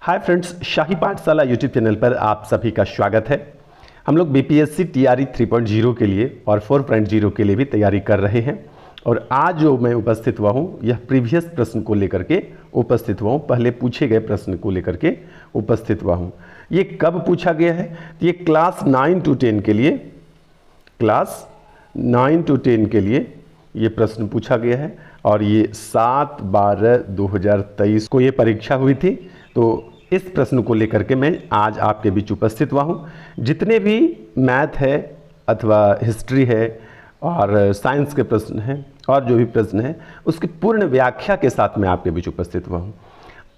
Hi friends, शाही पाठशाला YouTube channel पर आप सभी का स्वागत है। हम लोग बीपीएससी टीआरई 3.0 के लिए और 4.0 के लिए भी तैयारी कर रहे हैं। और आज जो मैं उपस्थित हुआ हूँ यह प्रीवियस प्रश्न को लेकर के उपस्थित हुआ हूँ, पहले पूछे गए प्रश्न को लेकर के उपस्थित हुआ हूँ। ये कब पूछा गया है? तो ये क्लास 9 to 10 के लिए, क्लास 9 to 10 के लिए ये प्रश्न पूछा गया है। और ये 7/12/2023 को ये परीक्षा हुई थी। तो इस प्रश्न को लेकर के मैं आज आपके बीच उपस्थित हुआ हूँ। जितने भी मैथ है अथवा हिस्ट्री है और साइंस के प्रश्न हैं और जो भी प्रश्न है उसकी पूर्ण व्याख्या के साथ मैं आपके बीच उपस्थित हुआ हूँ।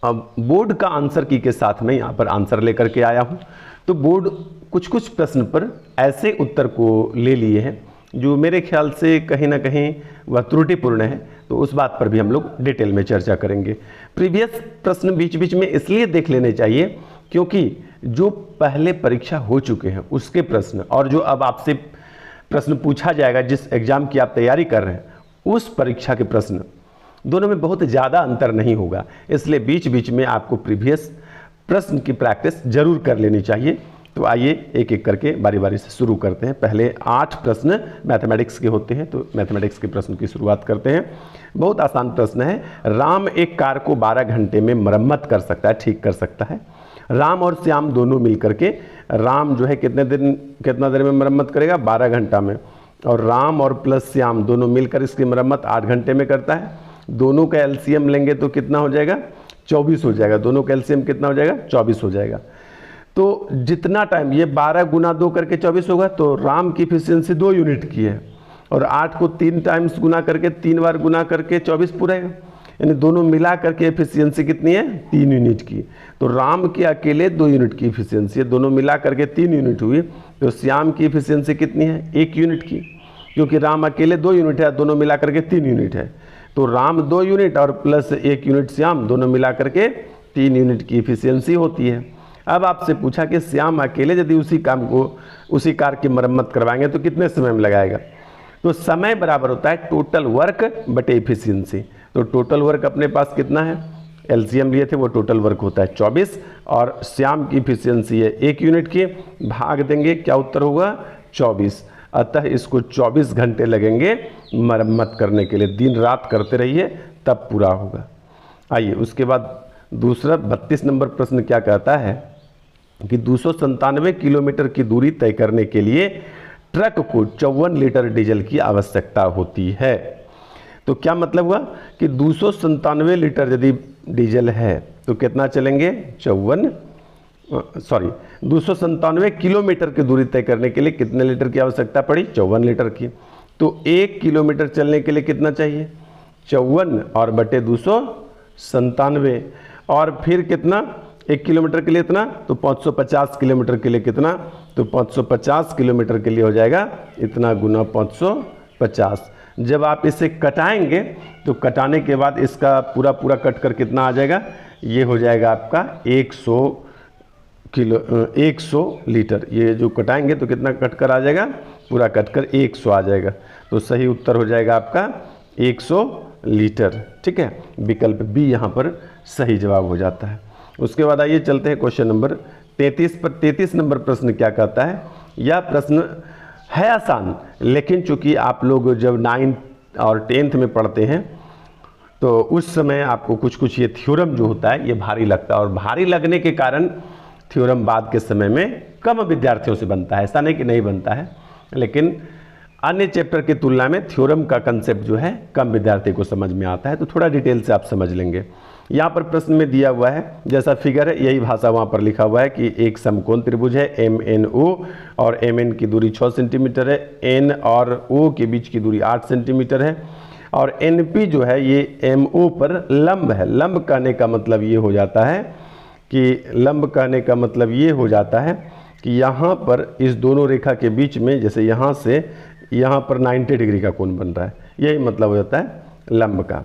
अब बोर्ड का आंसर की के साथ मैं यहाँ पर आंसर लेकर के आया हूँ। तो बोर्ड कुछ कुछ प्रश्न पर ऐसे उत्तर को ले लिए हैं जो मेरे ख्याल से कहीं ना कहीं वह त्रुटिपूर्ण है, तो उस बात पर भी हम लोग डिटेल में चर्चा करेंगे। प्रीवियस प्रश्न बीच बीच में इसलिए देख लेने चाहिए क्योंकि जो पहले परीक्षा हो चुके हैं उसके प्रश्न और जो अब आपसे प्रश्न पूछा जाएगा, जिस एग्जाम की आप तैयारी कर रहे हैं उस परीक्षा के प्रश्न, दोनों में बहुत ज़्यादा अंतर नहीं होगा। इसलिए बीच बीच में आपको प्रीवियस प्रश्न की प्रैक्टिस जरूर कर लेनी चाहिए। तो आइए एक एक करके बारी बारी से शुरू करते हैं। पहले 8 प्रश्न मैथमेटिक्स के होते हैं, तो मैथमेटिक्स के प्रश्न की शुरुआत करते हैं। बहुत आसान प्रश्न है। राम एक कार को 12 घंटे में मरम्मत कर सकता है, ठीक कर सकता है। राम और श्याम दोनों मिलकर के, राम जो है कितना देर में मरम्मत करेगा? 12 घंटा में। और राम और प्लस श्याम दोनों मिलकर इसकी मरम्मत 8 घंटे में करता है। दोनों का एलसीएम लेंगे तो कितना हो जाएगा? 24 हो जाएगा। दोनों का एलसीएम कितना हो जाएगा? 24 हो जाएगा। तो जितना टाइम, ये 12 गुना 2 करके 24 होगा, तो राम की इफिशियंसी 2 यूनिट की है। और 8 को 3 टाइम्स गुना करके, 3 बार गुना करके 24 पूरेगा। यानी दोनों मिला करके एफिशिएंसी कितनी है? 3 यूनिट की। तो राम की अकेले 2 यूनिट की इफिशियंसी है, दोनों मिला करके 3 यूनिट हुई। तो श्याम की इफिशियंसी कितनी है? 1 यूनिट की, क्योंकि राम अकेले 2 यूनिट है, दोनों मिला करके 3 यूनिट है। तो राम 2 यूनिट और प्लस 1 यूनिट श्याम, दोनों मिला करके 3 यूनिट की इफिशियंसी होती है। अब आपसे पूछा कि श्याम अकेले यदि उसी कार की मरम्मत करवाएंगे तो कितने समय में लगाएगा? तो समय बराबर होता है टोटल वर्क बटे इफिशियंसी। तो टोटल वर्क अपने पास कितना है? एलसीएम लिए थे, वो टोटल वर्क होता है 24 और श्याम की इफिशियंसी है 1 यूनिट की। भाग देंगे, क्या उत्तर होगा? 24। अतः इसको 24 घंटे लगेंगे मरम्मत करने के लिए। दिन रात करते रहिए तब पूरा होगा। आइए उसके बाद दूसरा 32 नंबर प्रश्न क्या कहता है कि 297 किलोमीटर की दूरी तय करने के लिए ट्रक को 54 लीटर डीजल की आवश्यकता होती है। तो क्या मतलब हुआ कि 297 लीटर यदि डीजल है तो कितना चलेंगे? 297 किलोमीटर की दूरी तय करने के लिए कितने लीटर की आवश्यकता पड़ी? 54 लीटर की। तो 1 किलोमीटर चलने के लिए कितना चाहिए? 54 और बटे 297 और फिर कितना? 1 किलोमीटर के लिए इतना, तो 550 किलोमीटर के लिए कितना? तो 550 किलोमीटर के लिए हो जाएगा इतना गुना 550। जब आप इसे कटाएंगे तो कटाने के बाद इसका पूरा कट कर कितना आ जाएगा? ये हो जाएगा आपका 100 लीटर। ये जो कटाएंगे तो कितना कट कर आ जाएगा? पूरा कट कर 100 आ जाएगा। तो सही उत्तर हो जाएगा आपका 100 लीटर। ठीक है, विकल्प बी यहाँ पर सही जवाब हो जाता है। उसके बाद आइए चलते हैं क्वेश्चन नंबर 33 पर। 33 नंबर प्रश्न क्या कहता है? यह प्रश्न है आसान, लेकिन चूंकि आप लोग जब 9th और 10th में पढ़ते हैं तो उस समय आपको कुछ ये थ्योरम जो होता है ये भारी लगता है। और भारी लगने के कारण थ्योरम बाद के समय में कम विद्यार्थियों से बनता है। ऐसा नहीं कि नहीं बनता है, लेकिन अन्य चैप्टर की तुलना में थ्योरम का कंसेप्ट जो है कम विद्यार्थी को समझ में आता है। तो थोड़ा डिटेल से आप समझ लेंगे। यहाँ पर प्रश्न में दिया हुआ है, जैसा फिगर है यही भाषा वहाँ पर लिखा हुआ है कि एक समकोण त्रिभुज है MNO और MN की दूरी 6 सेंटीमीटर है, N और O के बीच की दूरी 8 सेंटीमीटर है और NP जो है ये MO पर लंब है। लंब कहने का मतलब ये हो जाता है कि यहाँ पर इस दोनों रेखा के बीच में, जैसे यहाँ से यहाँ पर 90 डिग्री का कोण बन रहा है, यही मतलब हो जाता है लंब का।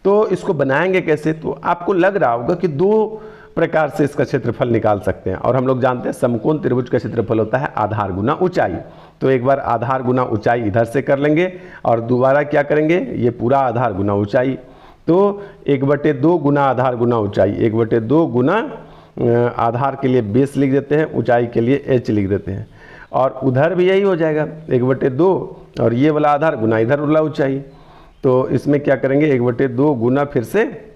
तो इसको बनाएंगे कैसे? तो आपको लग रहा होगा कि 2 प्रकार से इसका क्षेत्रफल निकाल सकते हैं। और हम लोग जानते हैं समकोण त्रिभुज का क्षेत्रफल होता है आधार गुना ऊंचाई। तो एक बार आधार गुना ऊंचाई इधर से कर लेंगे और दोबारा क्या करेंगे? ये पूरा आधार गुना ऊंचाई। तो 1/2 गुना आधार गुना ऊंचाई, 1/2 गुना आधार के लिए बेस लिख देते हैं, ऊंचाई के लिए h लिख देते हैं, और उधर भी यही हो जाएगा 1/2 और ये वाला आधार गुना इधर वाला ऊंचाई। तो इसमें क्या करेंगे 1/2 गुना, फिर से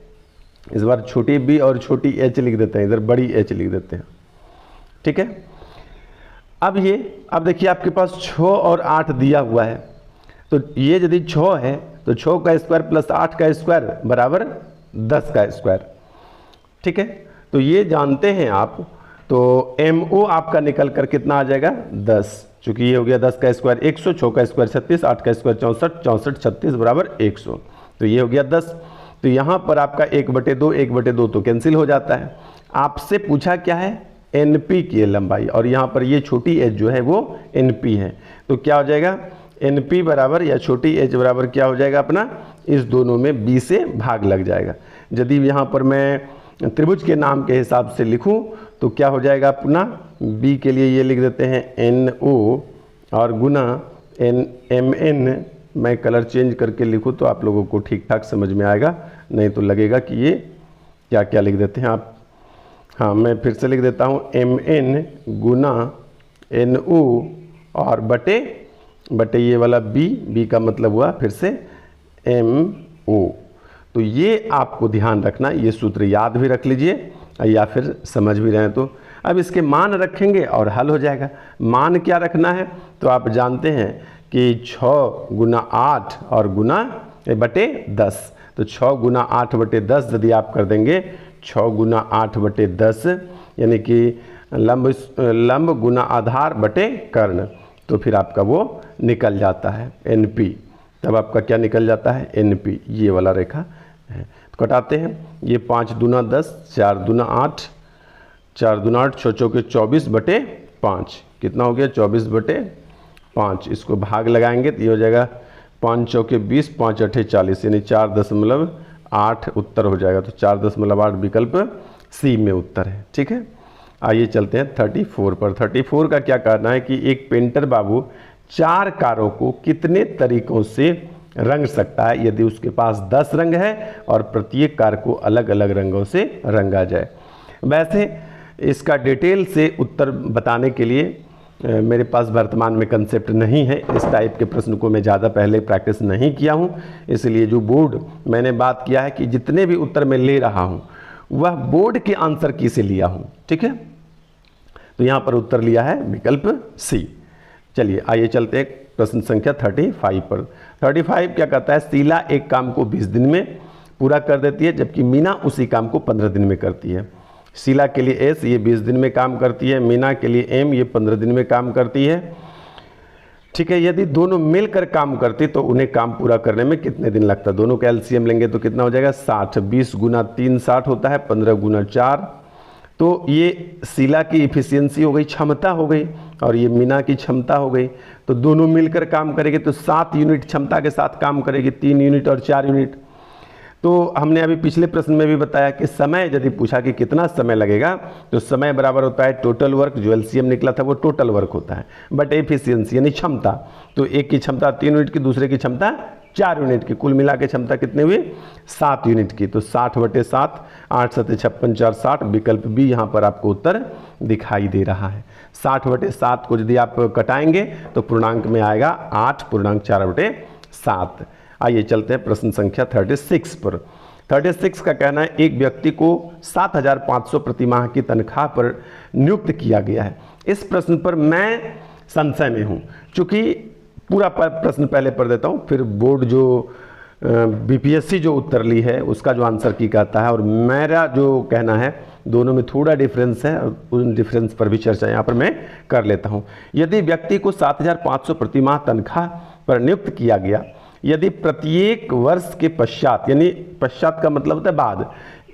इस बार छोटी b और छोटी h लिख देते हैं, इधर बड़ी h लिख देते हैं। ठीक है, अब देखिए आपके पास 6 और 8 दिया हुआ है, तो ये यदि 6 है तो 6 का स्क्वायर प्लस 8 का स्क्वायर बराबर 10 का स्क्वायर। ठीक है, तो ये जानते हैं आप, तो MO आपका निकल कर कितना आ जाएगा 10, चूंकि ये हो गया 10 का स्क्वायर 100, 6 का स्क्वायर 36, 8 का स्क्वायर 64, 64 36 बराबर 100, तो ये हो गया 10। तो यहाँ पर आपका 1/2 1/2 तो कैंसिल हो जाता है। आपसे पूछा क्या है NP की है लंबाई, और यहाँ पर ये छोटी h जो है वो NP है, तो क्या हो जाएगा NP बराबर या छोटी h बराबर क्या हो जाएगा अपना, इस दोनों में b से भाग लग जाएगा। यदि यहाँ पर मैं त्रिभुज के नाम के हिसाब से लिखूं तो क्या हो जाएगा अपना, b के लिए ये लिख देते हैं NO और गुना MN, मैं कलर चेंज करके लिखूं तो आप लोगों को ठीक ठाक समझ में आएगा, नहीं तो लगेगा कि ये क्या क्या लिख देते हैं आप। हाँ, मैं फिर से लिख देता हूँ MN गुना NO और बटे ये वाला B का मतलब हुआ फिर से MO। तो ये आपको ध्यान रखना, ये सूत्र याद भी रख लीजिए या फिर समझ भी रहे हैं तो। अब इसके मान रखेंगे और हल हो जाएगा। मान क्या रखना है, तो आप जानते हैं कि 6 गुना 8 और गुना बटे 10, तो 6 गुना 8/10 यदि आप कर देंगे 6 गुना 8/10 यानी कि लंब गुना आधार बटे कर्ण, तो फिर आपका वो निकल जाता है NP। तब आपका क्या निकल जाता है NP, ये वाला रेखा है। तो कटाते हैं, ये 5 दूना 10, 4 दूना 8, 4 दूना 8, 6 चौके 24/5, कितना हो गया 24/5। इसको भाग लगाएंगे तो ये हो जाएगा 5 चौके 20, 5 8 40, यानी 4.8 उत्तर हो जाएगा। तो 4.8 विकल्प C में उत्तर है। ठीक है, आइए चलते हैं 34 पर। 34 का क्या कहना है कि एक पेंटर बाबू 4 कारों को कितने तरीकों से रंग सकता है यदि उसके पास 10 रंग है और प्रत्येक कार को अलग अलग रंगों से रंगा जाए। वैसे इसका डिटेल से उत्तर बताने के लिए मेरे पास वर्तमान में कंसेप्ट नहीं है, इस टाइप के प्रश्न को मैं ज़्यादा पहले प्रैक्टिस नहीं किया हूँ, इसलिए जो बोर्ड मैंने बात किया है कि जितने भी उत्तर मैं ले रहा हूँ वह बोर्ड के आंसर की से लिया हूँ। ठीक है, तो यहाँ पर उत्तर लिया है विकल्प C। चलिए आइए चलते हैं प्रश्न संख्या 35 पर। 35 क्या कहता है, शीला एक काम को 20 दिन में पूरा कर देती है जबकि मीना उसी काम को 15 दिन में करती है। शीला के लिए S ये 20 दिन में काम करती है, मीना के लिए M ये 15 दिन में काम करती है। ठीक है, यदि दोनों मिलकर काम करती तो उन्हें काम पूरा करने में कितने दिन लगता। दोनों का LCM लेंगे तो कितना हो जाएगा 60, 20 गुना 3 60 होता है, 15 गुना 4। तो ये शीला की इफिशियंसी हो गई, क्षमता हो गई, और ये मीना की क्षमता हो गई। तो दोनों मिलकर काम करेंगे तो 7 यूनिट क्षमता के साथ काम करेगी, 3 यूनिट और 4 यूनिट। तो हमने अभी पिछले प्रश्न में भी बताया कि समय यदि पूछा कि कितना समय लगेगा तो समय बराबर होता है टोटल वर्क, जो LCM निकला था वो टोटल वर्क होता है, बट एफिशिएंसी यानी क्षमता। तो एक की क्षमता 3 यूनिट की, दूसरे की क्षमता 4 यूनिट की, कुल मिला के क्षमता कितने हुई 7 यूनिट की। तो 60/7, 8 7 56 4 60, विकल्प B यहाँ पर आपको उत्तर दिखाई दे रहा है। 60/7 को यदि आप कटाएंगे तो पूर्णांक में आएगा 8.4/7। आइए चलते हैं प्रश्न संख्या 36 पर। 36 का कहना है एक व्यक्ति को 7,500 प्रति माह की तनख्वाह पर नियुक्त किया गया है। इस प्रश्न पर मैं संशय में हूँ, चूँकि पूरा प्रश्न पहले पढ़ देता हूँ, फिर बोर्ड जो BPSC जो उत्तर ली है उसका जो आंसर की कहता है और मेरा जो कहना है, दोनों में थोड़ा डिफरेंस है और उन डिफरेंस पर भी चर्चा यहाँ पर मैं कर लेता हूँ। यदि व्यक्ति को 7,500 प्रति माह तनख्वाह पर नियुक्त किया गया, यदि प्रत्येक वर्ष के पश्चात, यानी पश्चात का मतलब होता है बाद,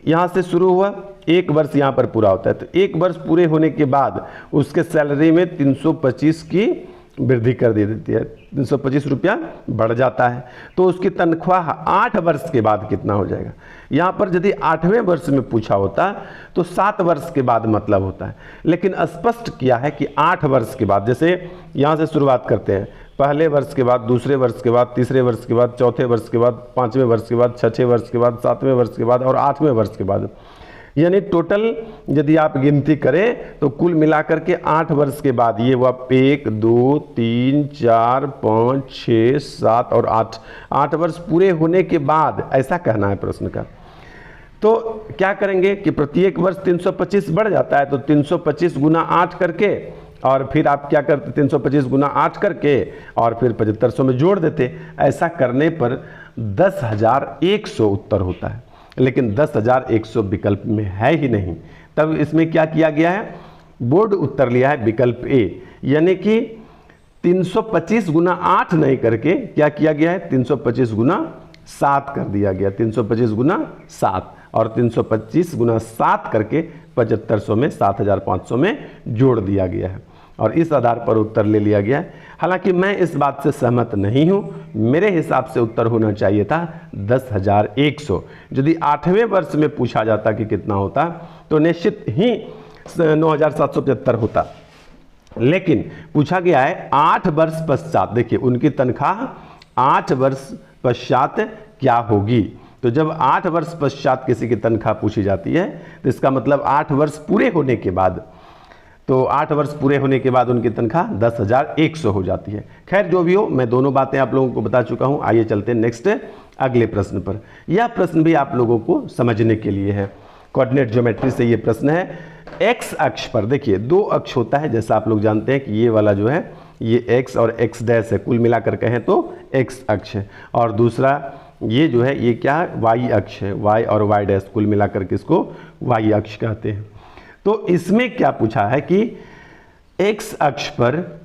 यहाँ से शुरू हुआ 1 वर्ष यहाँ पर पूरा होता है, तो 1 वर्ष पूरे होने के बाद उसके सैलरी में 325 की वृद्धि कर दी देती है, 325 रुपया बढ़ जाता है। तो उसकी तनख्वाह 8 वर्ष के बाद कितना हो जाएगा। यहाँ पर यदि 8वें वर्ष में पूछा होता तो 7 वर्ष के बाद मतलब होता है, लेकिन स्पष्ट किया है कि 8 वर्ष के बाद। जैसे यहाँ से शुरुआत करते हैं, पहले वर्ष के बाद, दूसरे वर्ष के बाद, तीसरे वर्ष के बाद, चौथे वर्ष के बाद, 5वें वर्ष के बाद, 6वें वर्ष के बाद, 7वें वर्ष के बाद और 8वें वर्ष के बाद। यानी टोटल यदि आप गिनती करें तो कुल मिलाकर के 8 वर्ष के बाद ये वो 1 2 3 4 5 6 7 और 8 वर्ष पूरे होने के बाद, ऐसा कहना है प्रश्न का। तो क्या करेंगे कि प्रत्येक वर्ष 325 बढ़ जाता है, तो 325 गुना 8 करके और फिर आप क्या करते, 325 गुना 8 करके और फिर 7500 में जोड़ देते। ऐसा करने पर 10,100 उत्तर होता है, लेकिन 10,100 विकल्प में है ही नहीं। तब इसमें क्या किया गया है, बोर्ड उत्तर लिया है विकल्प ए, यानी कि 325 गुना 8 नहीं करके क्या किया गया है, 325 गुना 7 कर दिया गया, 325 गुना 7 और 325 गुना 7 करके 7500 में 7,500 में जोड़ दिया गया है और इस आधार पर उत्तर ले लिया गया है। हालांकि मैं इस बात से सहमत नहीं हूं, मेरे हिसाब से उत्तर होना चाहिए था 10,100। यदि 8वें वर्ष में पूछा जाता कि कितना होता तो निश्चित ही 9,775 होता, लेकिन पूछा गया है 8 वर्ष पश्चात। देखिए उनकी तनख्वाह 8 वर्ष पश्चात क्या होगी, तो जब 8 वर्ष पश्चात किसी की तनख्वाह पूछी जाती है तो इसका मतलब 8 वर्ष पूरे होने के बाद, तो 8 वर्ष पूरे होने के बाद उनकी तनख्वाह 10,100 हो जाती है। खैर जो भी हो, मैं दोनों बातें आप लोगों को बता चुका हूं। आइए चलते हैं नेक्स्ट अगले प्रश्न पर। यह प्रश्न भी आप लोगों को समझने के लिए है, कोऑर्डिनेट ज्योमेट्री से ये प्रश्न है। एक्स अक्ष पर देखिए 2 अक्ष होता है, जैसा आप लोग जानते हैं कि ये वाला जो है ये एक्स और एक्स डैश है, कुल मिलाकर कहें तो एक्स अक्ष है, और दूसरा ये जो है ये क्या है, वाई अक्ष है, वाई और वाई डैश कुल मिलाकर के इसको वाई अक्ष कहते हैं। तो इसमें क्या पूछा है कि एक्स अक्ष पर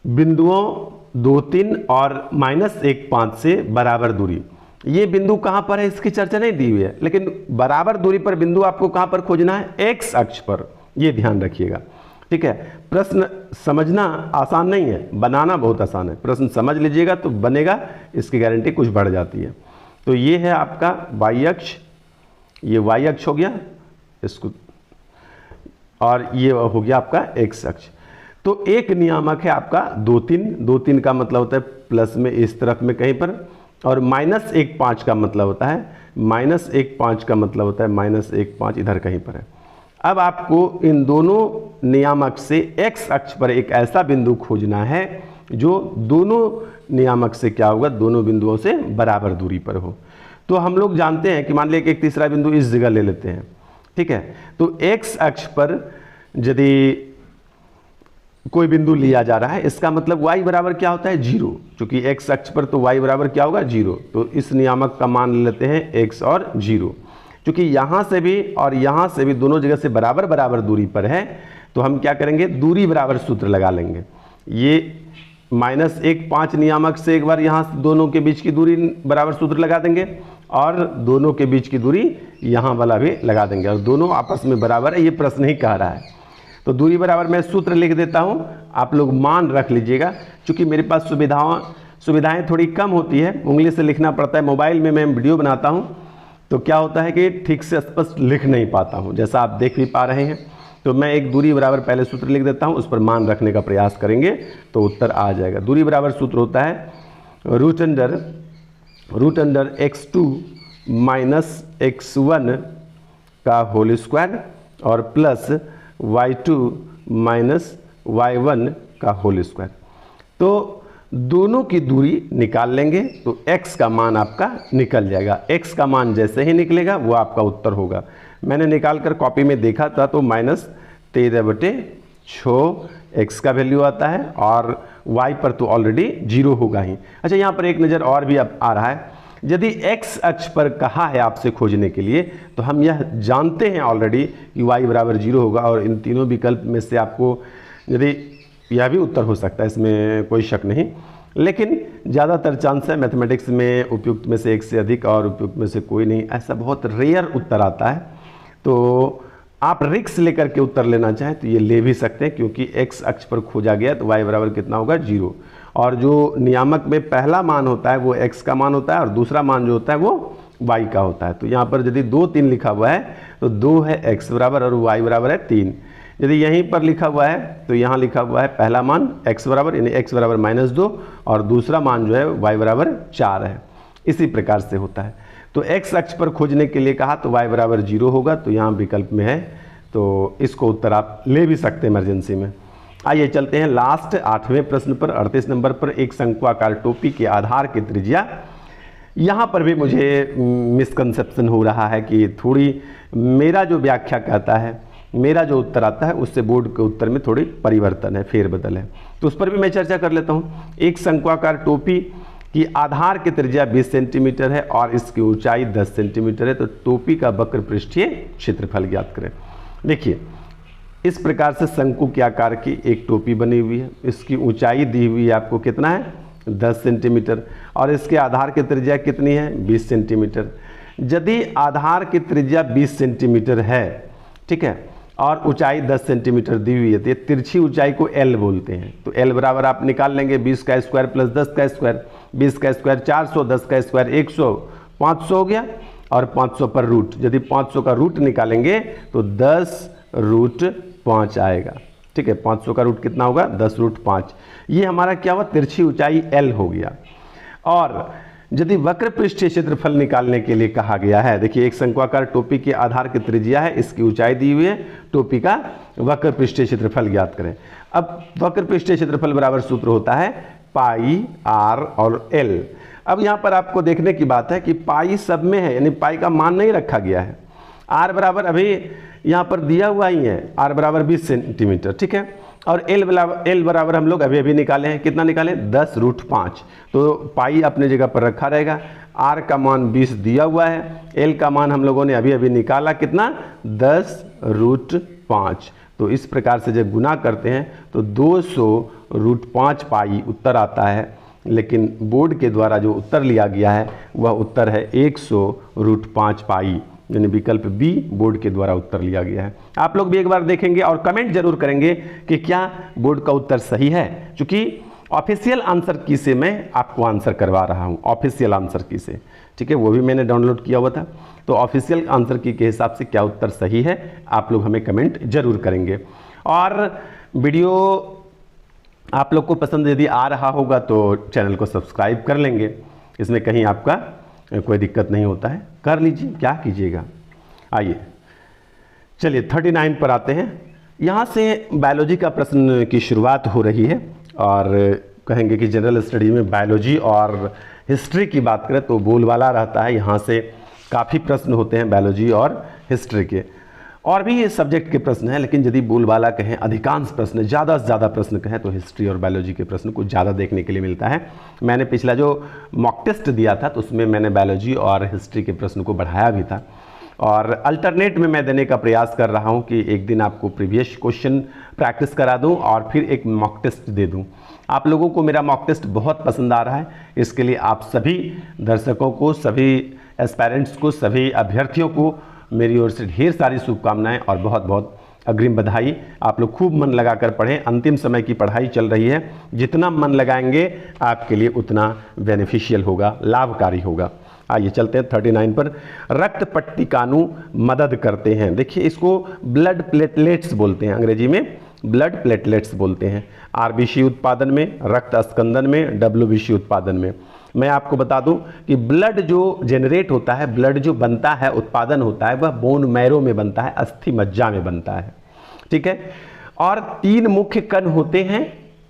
बिंदुओं 2 3 और -1 5 से बराबर दूरी, ये बिंदु कहां पर है इसकी चर्चा नहीं दी हुई है, लेकिन बराबर दूरी पर बिंदु आपको कहां पर खोजना है, एक्स अक्ष पर, ये ध्यान रखिएगा। ठीक है, प्रश्न समझना आसान नहीं है, बनाना बहुत आसान है। प्रश्न समझ लीजिएगा तो बनेगा, इसकी गारंटी कुछ बढ़ जाती है। तो ये है आपका वाई अक्ष, ये वाई अक्ष हो गया इसको, और ये हो गया आपका एक्स अक्ष। तो एक नियामक है आपका 2 3, 2 3 का मतलब होता है प्लस में इस तरफ में कहीं पर, और -1 5 का मतलब होता है, -1 5 का मतलब होता है -1 5 इधर कहीं पर है। अब आपको इन दोनों नियामक से एक्स अक्ष पर एक ऐसा बिंदु खोजना है जो दोनों नियामक से क्या होगा, दोनों बिंदुओं से बराबर दूरी पर हो। तो हम लोग जानते हैं कि मान लिया कि एक तीसरा बिंदु इस जगह ले लेते हैं, ठीक है। तो एक्स अक्ष पर यदि कोई बिंदु लिया जा रहा है, इसका मतलब y बराबर क्या होता है 0, क्योंकि एक्स अक्ष पर तो y बराबर क्या होगा 0। तो इस नियामक का मान ले लेते हैं x और 0, क्योंकि यहाँ से भी और यहाँ से भी दोनों जगह से बराबर बराबर दूरी पर है, तो हम क्या करेंगे, दूरी बराबर सूत्र लगा लेंगे। ये -1 5 नियामक से एक बार यहाँ दोनों के बीच की दूरी बराबर सूत्र लगा देंगे, और दोनों के बीच की दूरी यहाँ वाला भी लगा देंगे, और दोनों आपस में बराबर है, ये प्रश्न ही कह रहा है। तो दूरी बराबर मैं सूत्र लिख देता हूँ, आप लोग मान रख लीजिएगा। क्योंकि मेरे पास सुविधाएं थोड़ी कम होती है, उंगली से लिखना पड़ता है, मोबाइल में मैं वीडियो बनाता हूँ तो क्या होता है कि ठीक से स्पष्ट लिख नहीं पाता हूँ, जैसा आप देख भी पा रहे हैं। तो मैं एक दूरी बराबर पहले सूत्र लिख देता हूँ, उस पर मान रखने का प्रयास करेंगे तो उत्तर आ जाएगा। दूरी बराबर सूत्र होता है root under x2 minus x1 का होल स्क्वायर और प्लस y2 माइनस y1 का होल स्क्वायर। तो दोनों की दूरी निकाल लेंगे तो x का मान आपका निकल जाएगा। x का मान जैसे ही निकलेगा वो आपका उत्तर होगा। मैंने निकाल कर कॉपी में देखा था तो -13/6 x का वैल्यू आता है, और y पर तो ऑलरेडी 0 होगा ही। अच्छा, यहाँ पर एक नज़र और भी अब आ रहा है, यदि x अक्ष पर कहा है आपसे खोजने के लिए, तो हम यह जानते हैं ऑलरेडी कि y बराबर 0 होगा, और इन तीनों विकल्प में से आपको यदि यह भी उत्तर हो सकता है, इसमें कोई शक नहीं, लेकिन ज़्यादातर चांस है मैथमेटिक्स में उपयुक्त में से एक से अधिक और उपयुक्त में से कोई नहीं, ऐसा बहुत रेयर उत्तर आता है। तो आप रिक्स लेकर के उत्तर लेना चाहें तो ये ले भी सकते हैं, क्योंकि x अक्ष पर खोजा गया तो y बराबर कितना होगा 0, और जो नियामक में पहला मान होता है वो x का मान होता है, और दूसरा मान जो होता है वो y का होता है। तो यहाँ पर यदि 2 3 लिखा हुआ है तो 2 है x बराबर और y बराबर है 3। यदि यहीं पर लिखा हुआ है तो यहाँ लिखा हुआ है पहला मान x बराबर, यानी x बराबर -2, और दूसरा मान जो है y बराबर 4 है। इसी प्रकार से होता है। तो x अक्ष पर खोजने के लिए कहा तो y बराबर 0 होगा, तो यहाँ विकल्प में है, तो इसको उत्तर आप ले भी सकते हैं इमरजेंसी में। आइए चलते हैं लास्ट 8वें प्रश्न पर। 38 नंबर पर एक शंक्वाकार टोपी के आधार की त्रिज्या, यहाँ पर भी मुझे मिसकंसेप्शन हो रहा है कि थोड़ी मेरा जो व्याख्या कहता है, मेरा जो उत्तर आता है उससे बोर्ड के उत्तर में थोड़ी परिवर्तन है, फेरबदल है, तो उस पर भी मैं चर्चा कर लेता हूँ। एक शंक्वाकार टोपी की आधार की त्रिज्या 20 सेंटीमीटर है और इसकी ऊंचाई 10 सेंटीमीटर है, तो टोपी का वक्र पृष्ठीय क्षेत्रफल ज्ञात करें। देखिए इस प्रकार से शंकु के आकार की एक टोपी बनी हुई है, इसकी ऊंचाई दी हुई है आपको कितना है 10 सेंटीमीटर और इसके आधार की त्रिज्या कितनी है 20 सेंटीमीटर। यदि आधार की त्रिज्या 20 सेंटीमीटर है, ठीक है, और ऊंचाई 10 सेंटीमीटर दी हुई है, तो ये तिरछी ऊंचाई को L बोलते हैं। तो L बराबर आप निकाल लेंगे 20 का स्क्वायर प्लस 10 का स्क्वायर, 20 का स्क्वायर 400, 10 का स्क्वायर 100, 500 हो गया और 500 पर रूट, यदि 500 का रूट निकालेंगे तो 10 रूट 5 आएगा, ठीक है। 500 का रूट कितना होगा 10 रूट 5, ये हमारा क्या हुआ तिरछी ऊंचाई L हो गया। और यदि वक्र पृष्ठीय क्षेत्रफल निकालने के लिए कहा गया है, देखिए एक शंक्वाकार टोपी के आधार की त्रिज्या है, इसकी ऊंचाई दी हुई है, टोपी का वक्र पृष्ठीय क्षेत्रफल ज्ञात करें। अब वक्र पृष्ठीय क्षेत्रफल बराबर सूत्र होता है पाई आर और एल। अब यहाँ पर आपको देखने की बात है कि पाई सब में है, यानी पाई का मान नहीं रखा गया है। आर बराबर अभी यहाँ पर दिया हुआ ही है, आर बराबर 20 सेंटीमीटर, ठीक है, और एल बराबर हम लोग अभी अभी निकाले हैं, कितना निकाले 10 रूट 5, तो पाई अपने जगह पर रखा रहेगा। आर का मान 20 दिया हुआ है, एल का मान हम लोगों ने अभी अभी निकाला कितना 10 रूट 5, तो इस प्रकार से जब गुना करते हैं तो 200 रूट 5 पाई उत्तर आता है, लेकिन बोर्ड के द्वारा जो उत्तर लिया गया है वह उत्तर है 100 रूट 5 पाई, यानी विकल्प बी बोर्ड के द्वारा उत्तर लिया गया है। आप लोग भी एक बार देखेंगे और कमेंट जरूर करेंगे कि क्या बोर्ड का उत्तर सही है, क्योंकि ऑफिशियल आंसर की से मैं आपको आंसर करवा रहा हूं, ऑफिशियल आंसर की से, ठीक है, वो भी मैंने डाउनलोड किया हुआ था। तो ऑफिशियल आंसर की के हिसाब से क्या उत्तर सही है आप लोग हमें कमेंट जरूर करेंगे। और वीडियो आप लोग को पसंद यदि आ रहा होगा तो चैनल को सब्सक्राइब कर लेंगे, इसमें कहीं आपका कोई दिक्कत नहीं होता है, कर लीजिए, क्या कीजिएगा। आइए चलिए 39 पर आते हैं। यहाँ से बायोलॉजी का प्रश्न की शुरुआत हो रही है और कहेंगे कि जनरल स्टडी में बायोलॉजी और हिस्ट्री की बात करें तो बोलबाला रहता है, यहाँ से काफ़ी प्रश्न होते हैं बायोलॉजी और हिस्ट्री के, और भी ये सब्जेक्ट के प्रश्न हैं, लेकिन यदि बोलबाला कहें अधिकांश प्रश्न, ज़्यादा से ज़्यादा प्रश्न कहें तो हिस्ट्री और बायोलॉजी के प्रश्न को ज़्यादा देखने के लिए मिलता है। मैंने पिछला जो मॉक टेस्ट दिया था तो उसमें मैंने बायोलॉजी और हिस्ट्री के प्रश्न को बढ़ाया भी था, और अल्टरनेट में मैं देने का प्रयास कर रहा हूं कि एक दिन आपको प्रीवियस क्वेश्चन प्रैक्टिस करा दूं और फिर एक मॉक टेस्ट दे दूं। आप लोगों को मेरा मॉक टेस्ट बहुत पसंद आ रहा है, इसके लिए आप सभी दर्शकों को, सभी एस्पायरेंट्स को, सभी अभ्यर्थियों को मेरी ओर से ढेर सारी शुभकामनाएं और बहुत बहुत अग्रिम बधाई। आप लोग खूब मन लगाकर पढ़ें, अंतिम समय की पढ़ाई चल रही है, जितना मन लगाएंगे आपके लिए उतना बेनिफिशियल होगा, लाभकारी होगा। आइए चलते हैं 39 पर। रक्त पट्टिकाणु मदद करते हैं, देखिए इसको ब्लड प्लेटलेट्स बोलते हैं, अंग्रेजी में ब्लड प्लेटलेट्स बोलते हैं। आरबीसी उत्पादन में, रक्त अस्कंदन में, डब्ल्यूबीसी उत्पादन में। मैं आपको बता दूं कि ब्लड जो जनरेट होता है, ब्लड जो बनता है, उत्पादन होता है, वह बोन मैरो में बनता है, अस्थि मज्जा में बनता है, ठीक है। और 3 मुख्य कण होते हैं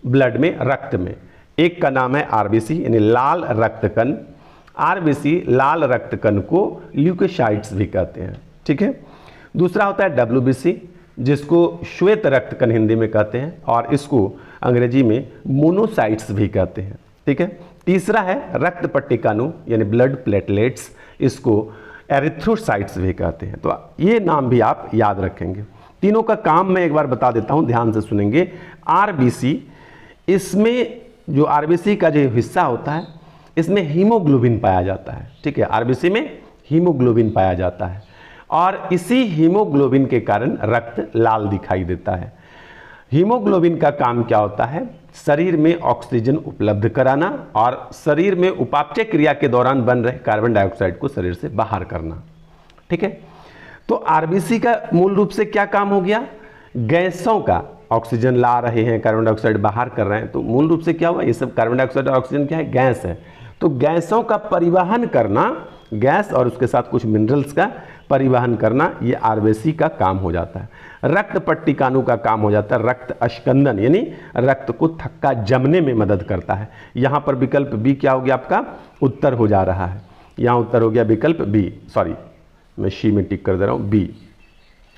ब्लड में, रक्त में। एक का नाम है आरबीसी यानी लाल रक्त कण, आरबीसी लाल रक्त कण को ल्यूकोसाइट्स भी कहते हैं, ठीक है। दूसरा होता है डब्ल्यूबीसी जिसको श्वेत रक्त कण हिंदी में कहते हैं, और इसको अंग्रेजी में मोनोसाइट्स भी कहते हैं, ठीक है। तीसरा है रक्त पट्टिकाणु यानी ब्लड प्लेटलेट्स, इसको एरिथ्रोसाइट्स भी कहते हैं। तो ये नाम भी आप याद रखेंगे। तीनों का काम मैं एक बार बता देता हूं, ध्यान से सुनेंगे। आरबीसी, इसमें जो आरबीसी का जो हिस्सा होता है इसमें हीमोग्लोबिन पाया जाता है, ठीक है। आरबीसी में हीमोग्लोबिन पाया जाता है और इसी हीमोग्लोबिन के कारण रक्त लाल दिखाई देता है। हीमोग्लोबिन का काम क्या होता है? शरीर में ऑक्सीजन उपलब्ध कराना और शरीर में उपापचय क्रिया के दौरान बन रहे कार्बन डाइऑक्साइड को शरीर से बाहर करना, ठीक है। तो आरबीसी का मूल रूप से क्या काम हो गया? गैसों का, ऑक्सीजन ला रहे हैं, कार्बन डाइऑक्साइड बाहर कर रहे हैं, तो मूल रूप से क्या हुआ? ये सब कार्बन डाइऑक्साइड और ऑक्सीजन क्या है? गैस है। तो गैसों का परिवहन करना गैस और उसके साथ कुछ मिनरल्स का परिवहन करना, ये आरबीसी का काम हो जाता है। रक्त पट्टिकाणु का काम हो जाता है रक्त अस्कंदन, यानी रक्त को थक्का जमने में मदद करता है। यहाँ पर विकल्प बी क्या हो गया आपका उत्तर हो जा रहा है, यहाँ उत्तर हो गया विकल्प बी, सॉरी मैं शी में टिक कर दे रहा हूँ, बी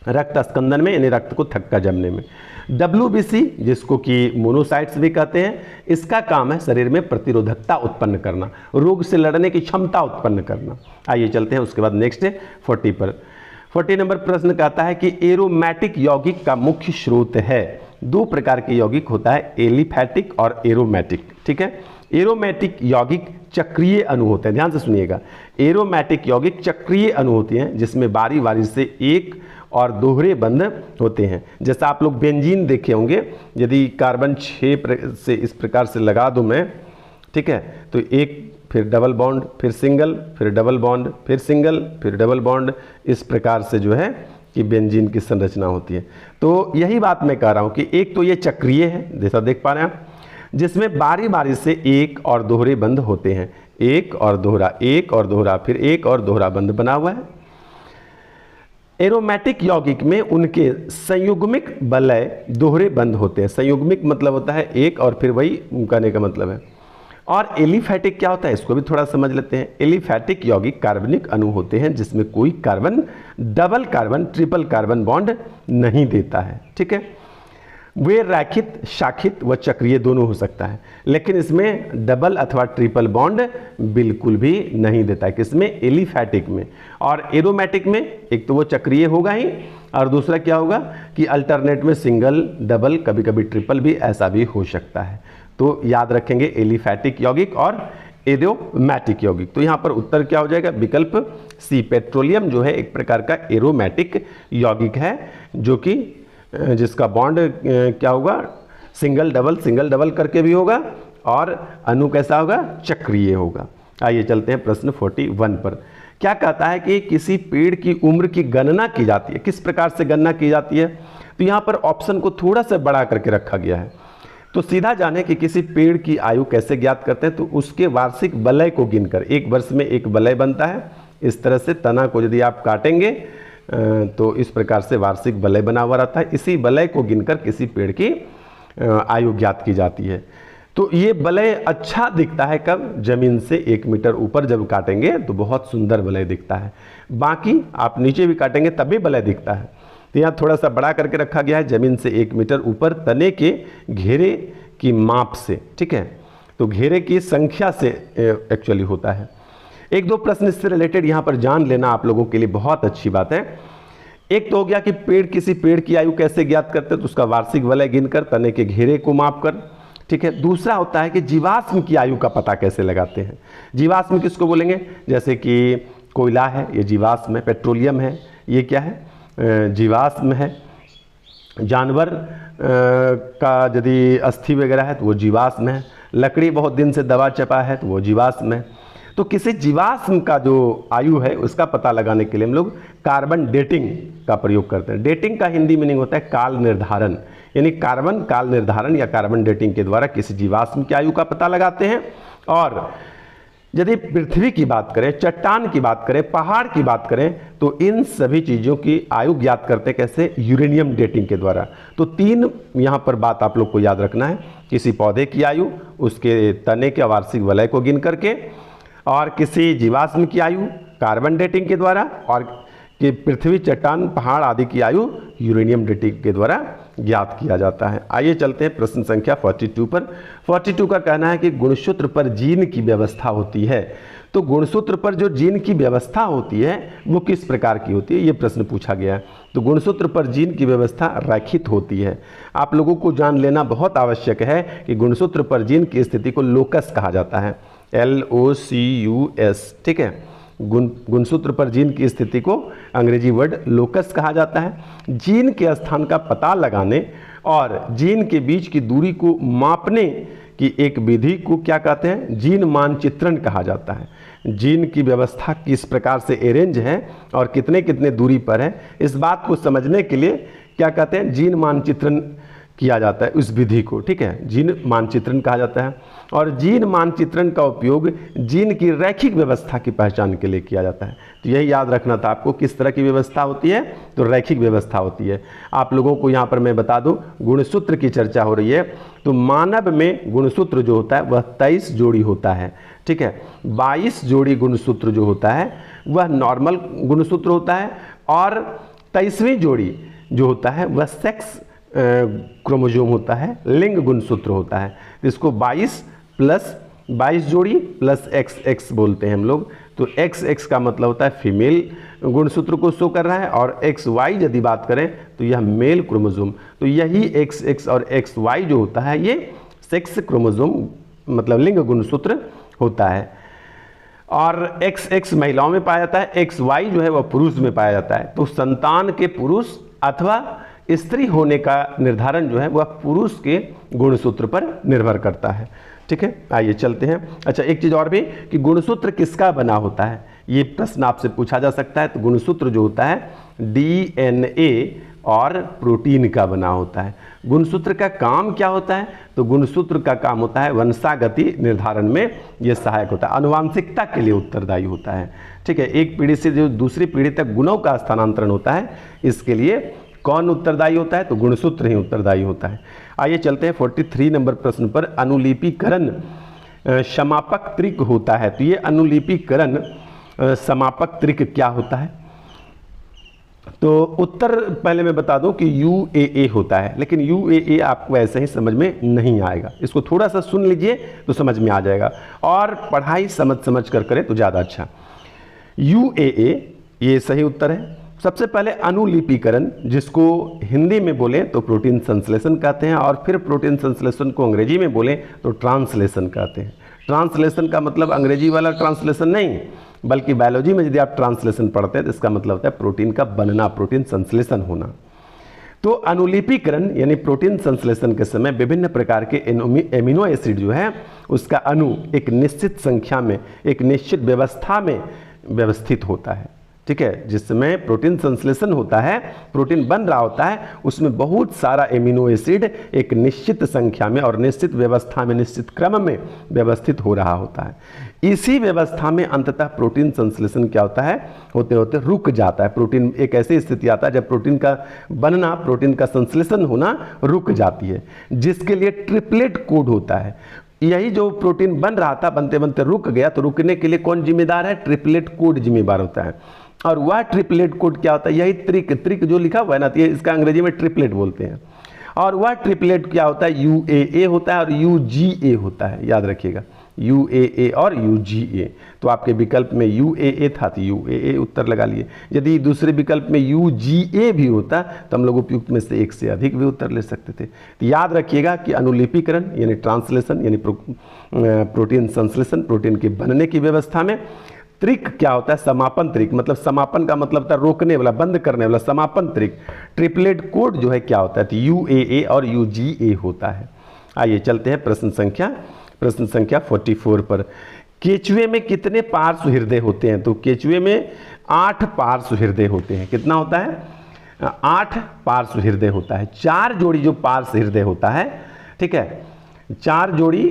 रक्त अस्कंदन में यानी रक्त को थक्का जमने में। WBC जिसको कि मोनोसाइट्स भी कहते हैं, इसका काम है शरीर में प्रतिरोधकता उत्पन्न करना, रोग से लड़ने की क्षमता उत्पन्न करना। आइए चलते हैं उसके बाद नेक्स्ट 40 पर। 40 नंबर प्रश्न कहता है कि एरोमेटिक यौगिक का मुख्य स्रोत है। दो प्रकार के यौगिक होता है, एलिफैटिक और एरोमेटिक। ठीक है, एरोमेटिक यौगिक चक्रीय अणु होते हैं, ध्यान से सुनिएगा। एरोमेटिक यौगिक चक्रीय अणु होते हैं जिसमें बारी बारी से एक और दोहरे बंध होते हैं। जैसा आप लोग बेंजीन देखे होंगे, यदि कार्बन 6 से इस प्रकार से लगा दूं मैं, ठीक है, तो एक फिर डबल बॉन्ड, फिर सिंगल, फिर डबल बॉन्ड, फिर सिंगल, फिर डबल बॉन्ड, इस प्रकार से जो है कि बेंजीन की संरचना होती है। तो यही बात मैं कह रहा हूं कि एक तो ये चक्रीय है, जैसा देख पा रहे हैं आप, जिसमें बारी बारी से एक और दोहरे बंध होते हैं, एक और दोहरा, एक और दोहरा, फिर एक और दोहरा बंध बना हुआ है। एरोमेटिक यौगिक में उनके संयुग्मिक वलय दोहरे बंध होते हैं। संयुग्मिक मतलब होता है एक, और फिर वही कहने का मतलब है। और एलिफैटिक क्या होता है, इसको भी थोड़ा समझ लेते हैं। एलिफैटिक यौगिक कार्बनिक अणु होते हैं जिसमें कोई carbon double carbon triple carbon bond नहीं देता है। ठीक है, वे रैखित, शाखित व चक्रीय दोनों हो सकता है, लेकिन इसमें डबल अथवा ट्रिपल बॉन्ड बिल्कुल भी नहीं देता है। किसमें, एलिफैटिक में। और एरोमेटिक में एक तो वो चक्रीय होगा ही, और दूसरा क्या होगा कि अल्टरनेट में सिंगल, डबल, कभी कभी ट्रिपल भी ऐसा भी हो सकता है। तो याद रखेंगे एलिफैटिक यौगिक और एरोमेटिक यौगिक। तो यहाँ पर उत्तर क्या हो जाएगा, विकल्प सी। पेट्रोलियम जो है एक प्रकार का एरोमेटिक यौगिक है, जो कि जिसका बॉन्ड क्या होगा, सिंगल डबल करके भी होगा, और अणु कैसा होगा, चक्रीय होगा। आइए चलते हैं प्रश्न 41 पर। क्या कहता है कि किसी पेड़ की उम्र की गणना की जाती है, किस प्रकार से गणना की जाती है। तो यहाँ पर ऑप्शन को थोड़ा सा बड़ा करके रखा गया है। तो सीधा जाने कि किसी पेड़ की आयु कैसे ज्ञात करते हैं, तो उसके वार्षिक वलय को गिनकर, एक वर्ष में एक वलय बनता है। इस तरह से तना को यदि आप काटेंगे तो इस प्रकार से वार्षिक वलय बना हुआ रहता है। इसी वलय को गिनकर किसी पेड़ की आयु ज्ञात की जाती है। तो ये वलय अच्छा दिखता है कब, जमीन से 1 मीटर ऊपर जब काटेंगे तो बहुत सुंदर वलय दिखता है। बाकी आप नीचे भी काटेंगे तब भी वलय दिखता है। तो यहाँ थोड़ा सा बड़ा करके रखा गया है, जमीन से 1 मीटर ऊपर तने के घेरे की माप से। ठीक है, तो घेरे की संख्या से एक्चुअली होता है। एक दो प्रश्न इससे रिलेटेड यहाँ पर जान लेना आप लोगों के लिए बहुत अच्छी बात है। एक तो हो गया कि किसी पेड़ की आयु कैसे ज्ञात करते हैं, तो उसका वार्षिक वलय गिनकर, तने के घेरे को मापकर। ठीक है, दूसरा होता है कि जीवाश्म की आयु का पता कैसे लगाते हैं। जीवाश्म किसको बोलेंगे, जैसे कि कोयला है, ये जीवाश्म है। पेट्रोलियम है, ये क्या है, जीवाश्म है। जानवर का यदि अस्थि वगैरह है तो वो जीवाश्म है। लकड़ी बहुत दिन से दबा चपा है तो वो जीवाश्म है। तो किसी जीवाश्म का जो आयु है उसका पता लगाने के लिए हम लोग कार्बन डेटिंग का प्रयोग करते हैं। डेटिंग का हिंदी मीनिंग होता है काल निर्धारण, यानी कार्बन काल निर्धारण या कार्बन डेटिंग के द्वारा किसी जीवाश्म की आयु का पता लगाते हैं। और यदि पृथ्वी की बात करें, चट्टान की बात करें, पहाड़ की बात करें, तो इन सभी चीज़ों की आयु ज्ञात करते हैं कैसे, यूरेनियम डेटिंग के द्वारा। तो 3 यहाँ पर बात आप लोग को याद रखना है, किसी पौधे की आयु उसके तने के वार्षिक वलय को गिन करके, और किसी जीवाश्म की आयु कार्बन डेटिंग के द्वारा, और कि पृथ्वी, चट्टान, पहाड़ आदि की आयु यूरेनियम डेटिंग के द्वारा ज्ञात किया जाता है। आइए चलते हैं प्रश्न संख्या 42 पर। 42 का कहना है कि गुणसूत्र पर जीन की व्यवस्था होती है। तो गुणसूत्र पर जो जीन की व्यवस्था होती है वो किस प्रकार की होती है, ये प्रश्न पूछा गया है। तो गुणसूत्र पर जीन की व्यवस्था रैखित होती है। आप लोगों को जान लेना बहुत आवश्यक है कि गुणसूत्र पर जीन की स्थिति को लोकस कहा जाता है, LOCUS। ठीक है, गुणसूत्र पर जीन की स्थिति को अंग्रेजी वर्ड लोकस कहा जाता है। जीन के स्थान का पता लगाने और जीन के बीच की दूरी को मापने की एक विधि को क्या कहते हैं, जीन मानचित्रण कहा जाता है। जीन की व्यवस्था किस प्रकार से अरेंज है और कितने कितने दूरी पर है, इस बात को समझने के लिए क्या कहते हैं, जीन मानचित्रण किया जाता है उस विधि को, ठीक है, जीन मानचित्रण कहा जाता है। और जीन मानचित्रण का उपयोग जीन की रैखिक व्यवस्था की पहचान के लिए किया जाता है। तो यही याद रखना था आपको, किस तरह की व्यवस्था होती है, तो रैखिक व्यवस्था होती है। आप लोगों को यहाँ पर मैं बता दूँ, गुणसूत्र की चर्चा हो रही है, तो मानव में गुणसूत्र जो होता है वह 23 जोड़ी होता है, ठीक है। 22 जोड़ी गुणसूत्र जो होता है वह नॉर्मल गुणसूत्र होता है, और 23वीं जोड़ी जो होता है वह सेक्स क्रोमोसोम होता है, लिंग गुणसूत्र होता है। इसको 22 जोड़ी प्लस XX बोलते हैं हम लोग। तो XX का मतलब होता है फीमेल गुणसूत्र को शो कर रहा है, और XY यदि बात करें तो यह मेल क्रोमोसोम। तो यही XX और XY जो होता है ये सेक्स क्रोमोसोम मतलब लिंग गुणसूत्र होता है। और XX महिलाओं में पाया जाता है, XY जो है वह पुरुष में पाया जाता है। तो संतान के पुरुष अथवा स्त्री होने का निर्धारण जो है वह पुरुष के गुणसूत्र पर निर्भर करता है, ठीक है। आइए चलते हैं। अच्छा, एक चीज़ और भी कि गुणसूत्र किसका बना होता है, ये प्रश्न आपसे पूछा जा सकता है। तो गुणसूत्र जो होता है DNA और प्रोटीन का बना होता है। गुणसूत्र का काम क्या होता है, तो गुणसूत्र का काम होता है वंशागति निर्धारण में ये सहायक होता है, आनुवांशिकता के लिए उत्तरदायी होता है, ठीक है। एक पीढ़ी से जो दूसरी पीढ़ी तक गुणों का स्थानांतरण होता है, इसके लिए कौन उत्तरदायी होता है, तो गुणसूत्र ही उत्तरदायी होता है। आइए चलते हैं 43 नंबर प्रश्न पर। अनुलिपिकरण समापक त्रिक होता है। तो ये अनुलिपिकरण समापक त्रिक क्या होता है, तो उत्तर पहले मैं बता दूं कि UAA होता है, लेकिन UAA आपको ऐसे ही समझ में नहीं आएगा, इसको थोड़ा सा सुन लीजिए तो समझ में आ जाएगा, और पढ़ाई समझ कर करें तो ज़्यादा अच्छा। UAA ये सही उत्तर है। सबसे पहले अनुलिपिकरण, जिसको हिंदी में बोलें तो प्रोटीन संश्लेषण कहते हैं, और फिर प्रोटीन संश्लेषण को अंग्रेजी में बोलें तो ट्रांसलेशन कहते हैं। ट्रांसलेशन का मतलब अंग्रेजी वाला ट्रांसलेशन नहीं, बल्कि बायोलॉजी में यदि आप ट्रांसलेशन पढ़ते हैं तो इसका मतलब होता है प्रोटीन का बनना, प्रोटीन संश्लेषण होना। तो अनुलिपिकरण यानी प्रोटीन संश्लेषण के समय विभिन्न प्रकार के एमिनो एसिड जो है उसका अणु एक निश्चित संख्या में, एक निश्चित व्यवस्था में व्यवस्थित होता है, ठीक है। जिस समय प्रोटीन संश्लेषण होता है, प्रोटीन बन रहा होता है, उसमें बहुत सारा एमिनो एसिड एक निश्चित संख्या में और निश्चित व्यवस्था में, निश्चित क्रम में व्यवस्थित हो रहा होता है। इसी व्यवस्था में अंततः प्रोटीन संश्लेषण क्या होता है, होते होते रुक जाता है। प्रोटीन एक ऐसी स्थिति आता है जब प्रोटीन का बनना, प्रोटीन का संश्लेषण होना रुक जाती है, जिसके लिए ट्रिपलेट कोड होता है। यही जो प्रोटीन बन रहा था बनते बनते रुक गया, तो रुकने के लिए कौन जिम्मेदार है, ट्रिपलेट कोड जिम्मेदार होता है। और वह ट्रिपलेट कोड क्या होता है, यही त्रिक जो लिखा हुआ है ना, तो इसका अंग्रेजी में ट्रिपलेट बोलते हैं। और वह ट्रिपलेट क्या होता है, UAA होता है और UGA होता है, याद रखिएगा, UAA और UGA। तो आपके विकल्प में UAA था तो UAA उत्तर लगा लिए। यदि दूसरे विकल्प में UGA भी होता तो हम लोग उपयुक्त में से एक से अधिक भी उत्तर ले सकते थे। तो याद रखिएगा कि अनुलिपिकरण यानी ट्रांसलेशन यानी प्रोटीन संश्लेषण, प्रोटीन के बनने की व्यवस्था में त्रिक क्या होता है, समापन त्रिक, मतलब समापन का मतलब था रोकने वाला, बंद करने वाला, समापन त्रिक। ट्रिपलेट कोड जो है क्या होता है, तो UAA और UGA होता है। आइए चलते हैं प्रश्न संख्या 44 पर। केचुए में कितने पार्श्व हृदय होते हैं, तो केचुए में 8 पार्श्व हृदय होते हैं। कितना होता है, 8 पार्श्व हृदय होता है। 4 जोड़ी जो पार्श्व हृदय होता है, ठीक है, 4 जोड़ी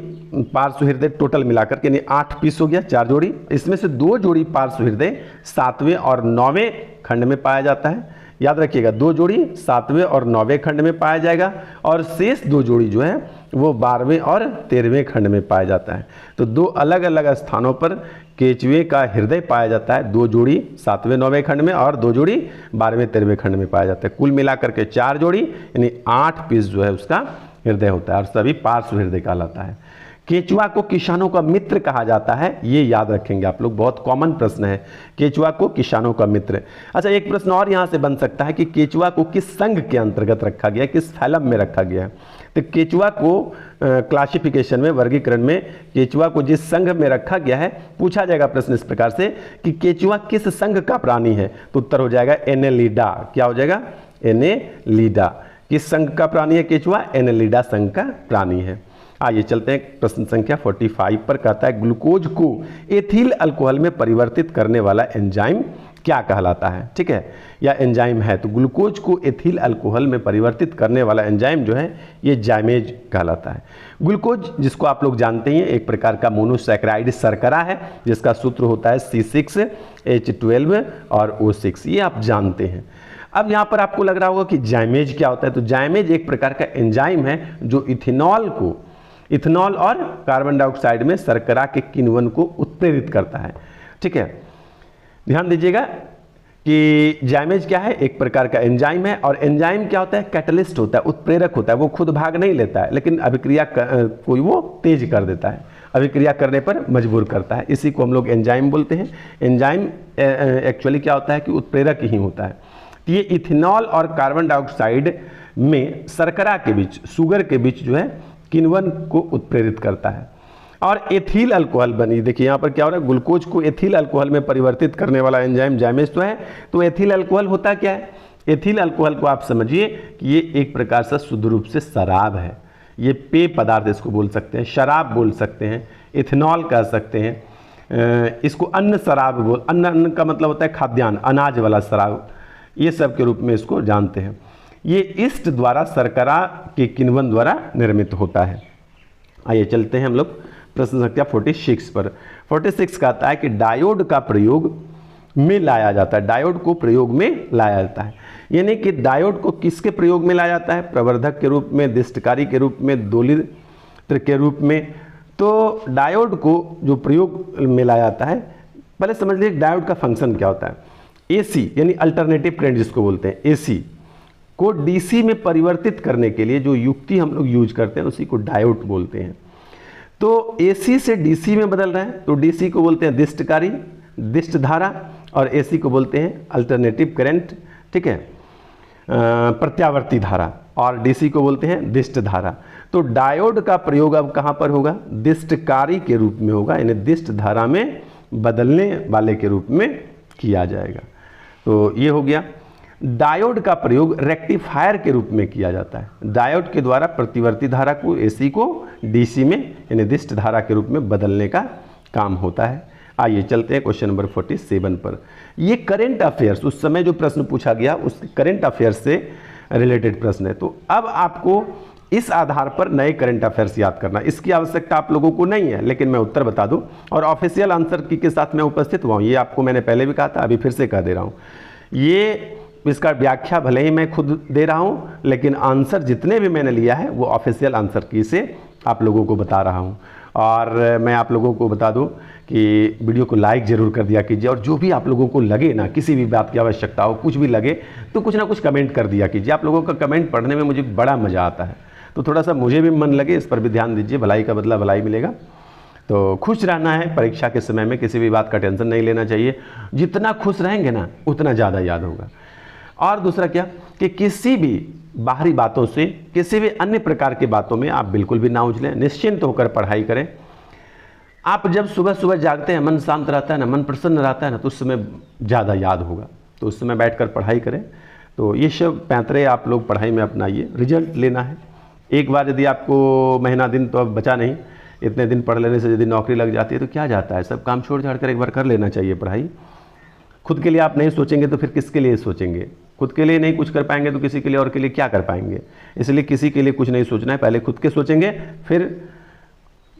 पार्श्व हृदय टोटल मिलाकर के, यानी 8 पीस हो गया, 4 जोड़ी। इसमें से 2 जोड़ी पार्श्व हृदय 7वें और 9वें खंड में पाया जाता है। याद रखिएगा, 2 जोड़ी 7वें और 9वें खंड में पाया जाएगा, और शेष 2 जोड़ी जो है वो 12वें और 13वें खंड में पाया जाता है। तो 2 अलग अलग स्थानों पर केचुए का हृदय पाया जाता है। 2 जोड़ी 7वें 9वें खंड में और 2 जोड़ी 12वें 13वें खंड में पाया जाता है। कुल मिलाकर के 4 जोड़ी यानी 8 पीस जो है उसका हृदय होता है, और सभी पार्श्व हृदय कहलाता है। केचुआ को किसानों का मित्र कहा जाता है, ये याद रखेंगे आप लोग, बहुत कॉमन प्रश्न है, केचुआ को किसानों का मित्र। अच्छा, एक प्रश्न और यहाँ से बन सकता है कि केचुआ को किस संघ के अंतर्गत रखा गया, किस फैलम में रखा गया है। तो केचुआ को क्लासिफिकेशन में, वर्गीकरण में केचुआ को जिस संघ में रखा गया है, पूछा जाएगा प्रश्न इस प्रकार से कि केचुआ किस संघ का प्राणी है, तो उत्तर हो जाएगा एनेलिडा। क्या हो जाएगा, एनेलिडा। किस संघ का प्राणी है केचुआ, एनेलिडा संघ का प्राणी है। आइए चलते हैं प्रश्न संख्या 45 पर। कहता है ग्लूकोज को एथिल अल्कोहल में परिवर्तित करने वाला एंजाइम क्या कहलाता है, ठीक है, या एंजाइम है। तो ग्लूकोज को एथिल अल्कोहल में परिवर्तित करने वाला एंजाइम जो है ये जाइमेज कहलाता है। ग्लूकोज जिसको आप लोग जानते हैं एक प्रकार का मोनोसैकेराइड शर्करा है जिसका सूत्र होता है C6H12 और O6, ये आप जानते हैं। अब यहाँ पर आपको लग रहा होगा कि जाइमेज क्या होता है। तो जाइमेज एक प्रकार का एंजाइम है जो इथेनॉल और कार्बन डाइऑक्साइड में शर्करा के किण्वन को उत्प्रेरित करता है, ठीक है। ध्यान दीजिएगा कि जाइमेज क्या है, एक प्रकार का एंजाइम है, और एंजाइम क्या होता है, कैटलिस्ट होता है, उत्प्रेरक होता है। वो खुद भाग नहीं लेता है लेकिन अभिक्रिया कोई वो तेज कर देता है, अभिक्रिया करने पर मजबूर करता है, इसी को हम लोग एंजाइम बोलते हैं। एंजाइम एक्चुअली क्या होता है कि उत्प्रेरक ही होता है। तो ये इथेनॉल और कार्बन डाइऑक्साइड में शर्करा के बीच, शुगर के बीच जो है किण्वन को उत्प्रेरित करता है और एथिल अल्कोहल बनी। देखिए यहाँ पर क्या हो रहा है, ग्लूकोज को एथिल अल्कोहल में परिवर्तित करने वाला एंजाइम जाइमेज तो है। तो एथिल अल्कोहल होता क्या है, एथिल अल्कोहल को आप समझिए कि ये एक प्रकार से शुद्ध रूप से शराब है। ये पेय पदार्थ इसको बोल सकते हैं, शराब बोल सकते हैं, इथेनॉल कह सकते हैं, इसको अन्न शराब अन्न का मतलब होता है खाद्यान्न, अनाज वाला शराब, ये सब के रूप में इसको जानते हैं। ये ईस्ट द्वारा शर्करा के किण्वन द्वारा निर्मित होता है। आइए चलते हैं हम लोग प्रश्न संख्या 46 पर। 46 कहता है कि डायोड का प्रयोग में लाया जाता है, डायोड को प्रयोग में लाया जाता है। यानी कि डायोड को किसके प्रयोग में लाया जाता है, प्रवर्धक के रूप में, दिष्टकारी के रूप में, दोलित्र के रूप में। तो डायोड को जो प्रयोग में लाया जाता है, पहले समझ लीजिए डायोड का फंक्शन क्या होता है। एसी यानी अल्टरनेटिव करंट जिसको बोलते हैं, एसी को डीसी में परिवर्तित करने के लिए जो युक्ति हम लोग यूज करते हैं उसी को डायोड बोलते हैं। तो एसी से डीसी में बदल रहा है तो डीसी को बोलते हैं दिष्टकारी, दिष्ट धारा, और एसी को बोलते हैं अल्टरनेटिव करंट, ठीक है, प्रत्यावर्ती धारा, और डीसी को बोलते हैं दिष्ट धारा। तो डायोड का प्रयोग अब कहाँ पर होगा, दिष्टकारी के रूप में होगा, यानी दिष्ट धारा में बदलने वाले के रूप में किया जाएगा। तो ये हो गया। डायोड का प्रयोग रेक्टिफायर के रूप में किया जाता है। डायोड के द्वारा प्रतिवर्ती धारा को, एसी को डीसी में यानी दिष्ट धारा के रूप में बदलने का काम होता है। आइए चलते हैं क्वेश्चन नंबर 47 पर। ये करंट अफेयर्स, उस समय जो प्रश्न पूछा गया उस करंट अफेयर्स से रिलेटेड प्रश्न है। तो अब आपको इस आधार पर नए करंट अफेयर्स याद करना, इसकी आवश्यकता आप लोगों को नहीं है, लेकिन मैं उत्तर बता दूं और ऑफिशियल आंसर की के साथ मैं उपस्थित हुआ हूँ। ये आपको मैंने पहले भी कहा था, अभी फिर से कह दे रहा हूँ। ये इसका व्याख्या भले ही मैं खुद दे रहा हूँ, लेकिन आंसर जितने भी मैंने लिया है वो ऑफिशियल आंसर की से आप लोगों को बता रहा हूँ। और मैं आप लोगों को बता दूं कि वीडियो को लाइक ज़रूर कर दिया कीजिए, और जो भी आप लोगों को लगे ना, किसी भी बात की आवश्यकता हो, कुछ भी लगे तो कुछ ना कुछ कमेंट कर दिया कीजिए। आप लोगों का कमेंट पढ़ने में मुझे बड़ा मज़ा आता है, तो थोड़ा सा मुझे भी मन लगे, इस पर भी ध्यान दीजिए। भलाई का बदला भलाई मिलेगा। तो खुश रहना है, परीक्षा के समय में किसी भी बात का टेंशन नहीं लेना चाहिए। जितना खुश रहेंगे ना उतना ज़्यादा याद होगा। और दूसरा क्या कि किसी भी बाहरी बातों से, किसी भी अन्य प्रकार की बातों में आप बिल्कुल भी ना उलझें, निश्चिंत होकर पढ़ाई करें। आप जब सुबह सुबह जागते हैं, मन शांत रहता है ना, मन प्रसन्न रहता है ना, तो उस समय ज़्यादा याद होगा। तो उस समय बैठकर पढ़ाई करें। तो ये सब पैंतरे आप लोग पढ़ाई में अपनाइए। रिजल्ट लेना है, एक बार यदि आपको महीना दिन तो अब बचा नहीं, इतने दिन पढ़ लेने से यदि नौकरी लग जाती है तो क्या जाता है, सब काम छोड़ छाड़ कर एक बार कर लेना चाहिए पढ़ाई। खुद के लिए आप नहीं सोचेंगे तो फिर किसके लिए सोचेंगे, खुद के लिए नहीं कुछ कर पाएंगे तो किसी के लिए और के लिए क्या कर पाएंगे। इसलिए किसी के लिए कुछ नहीं सोचना है, पहले खुद के सोचेंगे फिर।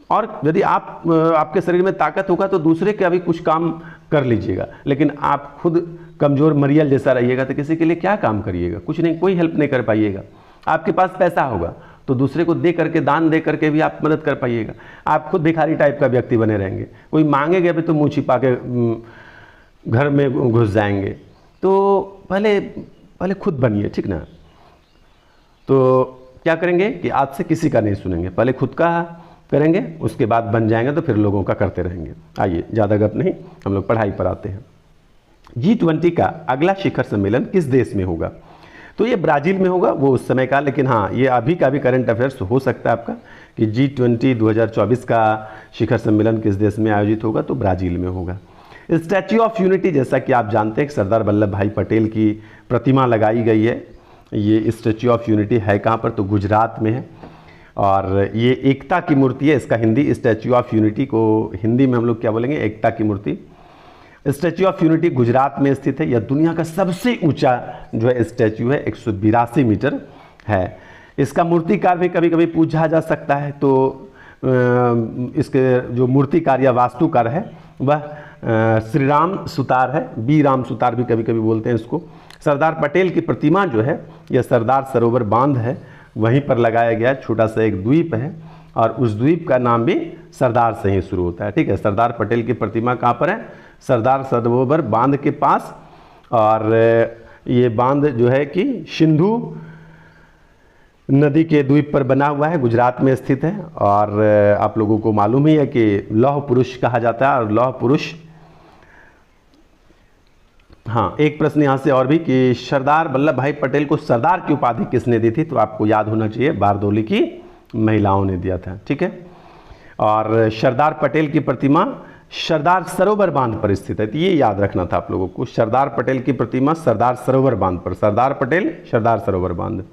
और यदि आपके शरीर में ताकत होगा तो दूसरे का भी कुछ काम कर लीजिएगा, लेकिन आप खुद कमज़ोर मरियल जैसा रहिएगा तो किसी के लिए क्या काम करिएगा, कुछ नहीं, कोई हेल्प नहीं कर पाइएगा। आपके पास पैसा होगा तो दूसरे को दे करके, दान दे करके भी आप मदद कर पाइएगा। आप खुद भिखारी टाइप का व्यक्ति बने रहेंगे, कोई मांगेगा भी तो मुँह छिपा के घर में घुस जाएंगे। तो पहले खुद बनिए, ठीक ना। तो क्या करेंगे कि आज से किसी का नहीं सुनेंगे, पहले खुद का करेंगे, उसके बाद बन जाएंगे तो फिर लोगों का करते रहेंगे। आइए ज़्यादा गप नहीं, हम लोग पढ़ाई पर आते हैं। G20 का अगला शिखर सम्मेलन किस देश में होगा? तो ये ब्राज़ील में होगा, वो उस समय का, लेकिन हाँ ये अभी का भी करंट अफेयर्स हो सकता है आपका कि G20 2024 का शिखर सम्मेलन किस देश में आयोजित होगा, तो ब्राज़ील में होगा। स्टैच्यू ऑफ यूनिटी, जैसा कि आप जानते हैं, सरदार वल्लभ भाई पटेल की प्रतिमा लगाई गई है। ये स्टैच्यू ऑफ यूनिटी है कहाँ पर, तो गुजरात में है। और ये एकता की मूर्ति है, इसका हिंदी, स्टैच्यू ऑफ यूनिटी को हिंदी में हम लोग क्या बोलेंगे, एकता की मूर्ति। स्टैच्यू ऑफ यूनिटी गुजरात में स्थित है। यह दुनिया का सबसे ऊंचा जो है स्टैच्यू है, 182 मीटर है। इसका मूर्तिकार भी कभी कभी पूछा जा सकता है, तो इसके जो मूर्तिकार या वास्तुकार है वह श्री राम सुतार है, बी राम सुतार भी कभी कभी बोलते हैं इसको। सरदार पटेल की प्रतिमा जो है यह सरदार सरोवर बांध है, वहीं पर लगाया गया, छोटा सा एक द्वीप है और उस द्वीप का नाम भी सरदार से ही शुरू होता है। ठीक है, सरदार पटेल की प्रतिमा कहाँ पर है? सरदार सरोवर बांध के पास। और ये बांध जो है कि सिंधु नदी के द्वीप पर बना हुआ है, गुजरात में स्थित है। और आप लोगों को मालूम ही है कि लौह पुरुष कहा जाता है, और लौह पुरुष, हाँ एक प्रश्न यहाँ से और भी कि सरदार वल्लभ भाई पटेल को सरदार की उपाधि किसने दी थी? तो आपको याद होना चाहिए, बारदौली की महिलाओं ने दिया था। ठीक है, और सरदार पटेल की प्रतिमा सरदार सरोवर बांध पर स्थित है, तो ये याद रखना था आप लोगों को। सरदार पटेल की प्रतिमा सरदार सरोवर बांध पर, सरदार पटेल सरदार सरोवर बांध।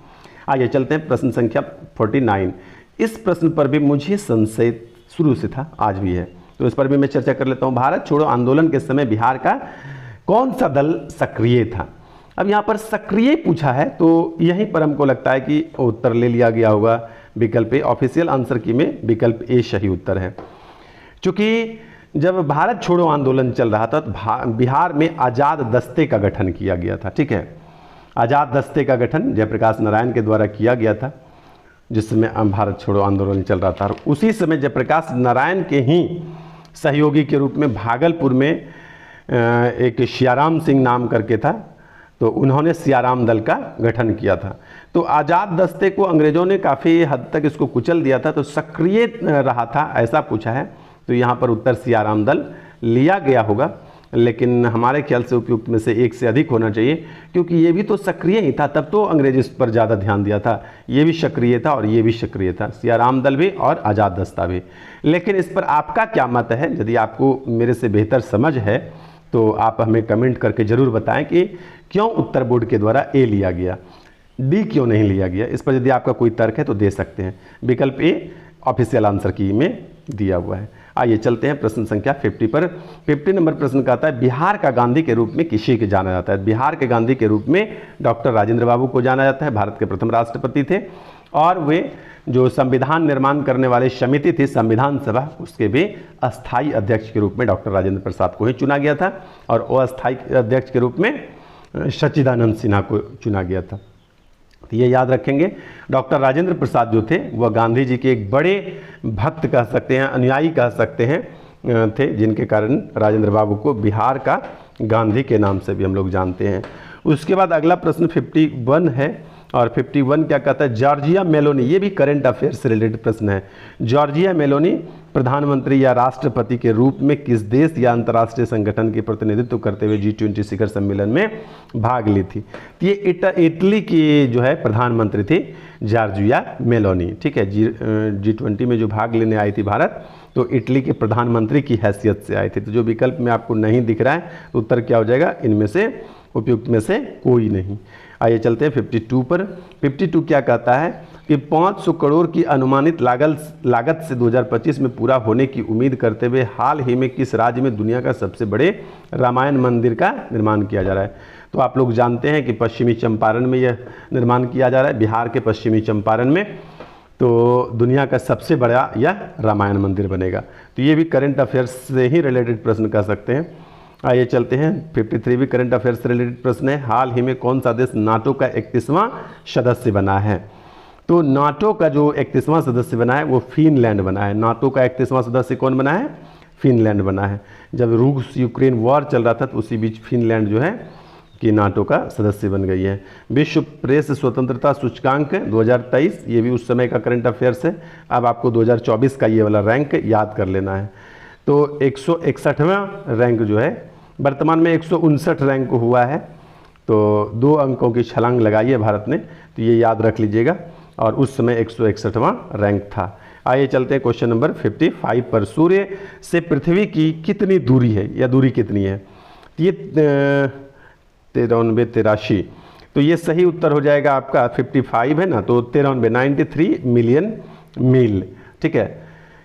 आइए चलते हैं प्रश्न संख्या 49। इस प्रश्न पर भी मुझे संशय शुरू से था, आज भी है, तो इस पर भी मैं चर्चा कर लेता हूँ। भारत छोड़ो आंदोलन के समय बिहार का कौन सा दल सक्रिय था? अब यहाँ पर सक्रिय पूछा है, तो यहीं पर हमको लगता है कि उत्तर ले लिया गया होगा विकल्प ए। ऑफिशियल आंसर की में विकल्प ए सही उत्तर है। चूंकि जब भारत छोड़ो आंदोलन चल रहा था तो बिहार में आज़ाद दस्ते का गठन किया गया था। ठीक है, आज़ाद दस्ते का गठन जयप्रकाश नारायण के द्वारा किया गया था, जिस समय भारत छोड़ो आंदोलन चल रहा था। और उसी समय जयप्रकाश नारायण के ही सहयोगी के रूप में भागलपुर में एक सियाराम सिंह नाम करके था, तो उन्होंने सियाराम दल का गठन किया था। तो आज़ाद दस्ते को अंग्रेज़ों ने काफ़ी हद तक इसको कुचल दिया था, तो सक्रिय रहा था ऐसा पूछा है, तो यहाँ पर उत्तर सियाराम दल लिया गया होगा। लेकिन हमारे ख्याल से उपयुक्त में से एक से अधिक होना चाहिए, क्योंकि ये भी तो सक्रिय ही था, तब तो अंग्रेज इस पर ज़्यादा ध्यान दिया था। ये भी सक्रिय था और ये भी सक्रिय था, सियाराम दल भी और आज़ाद दस्ता भी। लेकिन इस पर आपका क्या मत है? यदि आपको मेरे से बेहतर समझ है तो आप हमें कमेंट करके ज़रूर बताएं कि क्यों उत्तर बोर्ड के द्वारा ए लिया गया, डी क्यों नहीं लिया गया। इस पर यदि आपका कोई तर्क है तो दे सकते हैं। विकल्प ए ऑफिशियल आंसर की में दिया हुआ है। आइए चलते हैं प्रश्न संख्या 50 पर। 50 नंबर प्रश्न का आता है, बिहार का गांधी के रूप में किसी को जाना जाता है? बिहार के गांधी के रूप में डॉक्टर राजेंद्र बाबू को जाना जाता है। भारत के प्रथम राष्ट्रपति थे और वे जो संविधान निर्माण करने वाली समिति थी संविधान सभा, उसके भी अस्थायी अध्यक्ष के रूप में डॉक्टर राजेंद्र प्रसाद को ही चुना गया था, और अस्थायी अध्यक्ष के रूप में सच्चिदानंद सिन्हा को चुना गया था। तो ये याद रखेंगे। डॉक्टर राजेंद्र प्रसाद जो थे वह गांधी जी के एक बड़े भक्त कह सकते हैं, अनुयायी कह सकते हैं थे, जिनके कारण राजेंद्र बाबू को बिहार का गांधी के नाम से भी हम लोग जानते हैं। उसके बाद अगला प्रश्न 51 है, और 51 क्या कहता है? जॉर्जिया मेलोनी, ये भी करंट अफेयर से रिलेटेड प्रश्न है। जॉर्जिया मेलोनी प्रधानमंत्री या राष्ट्रपति के रूप में किस देश या अंतर्राष्ट्रीय संगठन की प्रतिनिधित्व करते हुए G20 शिखर सम्मेलन में भाग ली थी? ये इटली की जो है प्रधानमंत्री थी जॉर्जिया मेलोनी। ठीक है, G20 में जो भाग लेने आई थी भारत, तो इटली के प्रधानमंत्री की हैसियत से आई थी। तो जो विकल्प में आपको नहीं दिख रहा है तो उत्तर क्या हो जाएगा? इनमें से उपयुक्त में से कोई नहीं। आइए चलते हैं 52 पर। 52 क्या कहता है कि 500 करोड़ की अनुमानित लागत से 2025 में पूरा होने की उम्मीद करते हुए हाल ही में किस राज्य में दुनिया का सबसे बड़े रामायण मंदिर का निर्माण किया जा रहा है? तो आप लोग जानते हैं कि पश्चिमी चंपारण में यह निर्माण किया जा रहा है, बिहार के पश्चिमी चंपारण में। तो दुनिया का सबसे बड़ा यह रामायण मंदिर बनेगा। तो ये भी करंट अफेयर्स से ही रिलेटेड प्रश्न कह सकते हैं। आइए चलते हैं 53 भी करंट अफेयर्स से रिलेटेड प्रश्न है। हाल ही में कौन सा देश नाटो का 31वां सदस्य बना है? तो नाटो का जो 31वां सदस्य बना है वो फिनलैंड बना है। नाटो का 31वां सदस्य कौन बना है? फिनलैंड बना है। जब रूस यूक्रेन वॉर चल रहा था तो उसी बीच फिनलैंड जो है कि नाटो का सदस्य बन गई है। विश्व प्रेस स्वतंत्रता सूचकांक 2023, ये भी उस समय का करंट अफेयर्स है। अब आपको 2024 का ये वाला रैंक याद कर लेना है। तो 161वां रैंक जो है, वर्तमान में 159 रैंक हुआ है, तो 2 अंकों की छलांग लगाई है भारत ने, तो ये याद रख लीजिएगा। और उस समय 161वां रैंक था। आइए चलते हैं क्वेश्चन नंबर 55 पर। सूर्य से पृथ्वी की कितनी दूरी है, या दूरी कितनी है? ये 93 तो ये सही उत्तर हो जाएगा आपका 55 है ना, तो 93 मिलियन मील। ठीक है,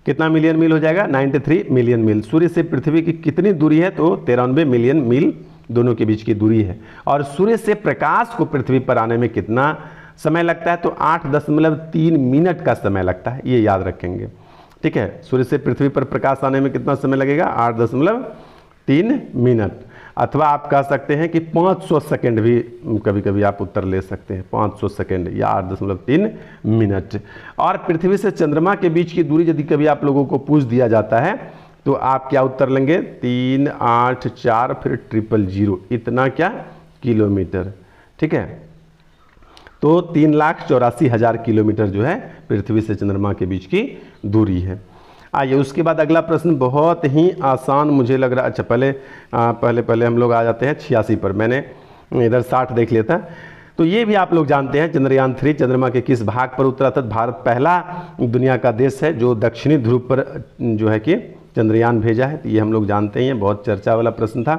कितना मिलियन मील हो जाएगा? 93 मिलियन मील। सूर्य से पृथ्वी की कितनी दूरी है? तो 93 मिलियन मील दोनों के बीच की दूरी है। और सूर्य से प्रकाश को पृथ्वी पर आने में कितना समय लगता है? तो 8.3 मिनट का समय लगता है, ये याद रखेंगे। ठीक है, सूर्य से पृथ्वी पर प्रकाश आने में कितना समय लगेगा? 8.3 मिनट, अथवा आप कह सकते हैं कि 500 सेकेंड भी कभी कभी आप उत्तर ले सकते हैं, 500 सेकेंड या 8.3 मिनट। और पृथ्वी से चंद्रमा के बीच की दूरी यदि कभी आप लोगों को पूछ दिया जाता है तो आप क्या उत्तर लेंगे? 384 फिर 000, इतना क्या? किलोमीटर। ठीक है, तो 3,84,000 किलोमीटर जो है पृथ्वी से चंद्रमा के बीच की दूरी है। आइए उसके बाद अगला प्रश्न बहुत ही आसान मुझे लग रहा। अच्छा, पहले हम लोग आ जाते हैं 86 पर। मैंने इधर 60 देख लेता। तो ये भी आप लोग जानते हैं, चंद्रयान 3 चंद्रमा के किस भाग पर उतरा था? भारत पहला दुनिया का देश है जो दक्षिणी ध्रुव पर जो है कि चंद्रयान भेजा है। तो ये हम लोग जानते हैं, बहुत चर्चा वाला प्रश्न था।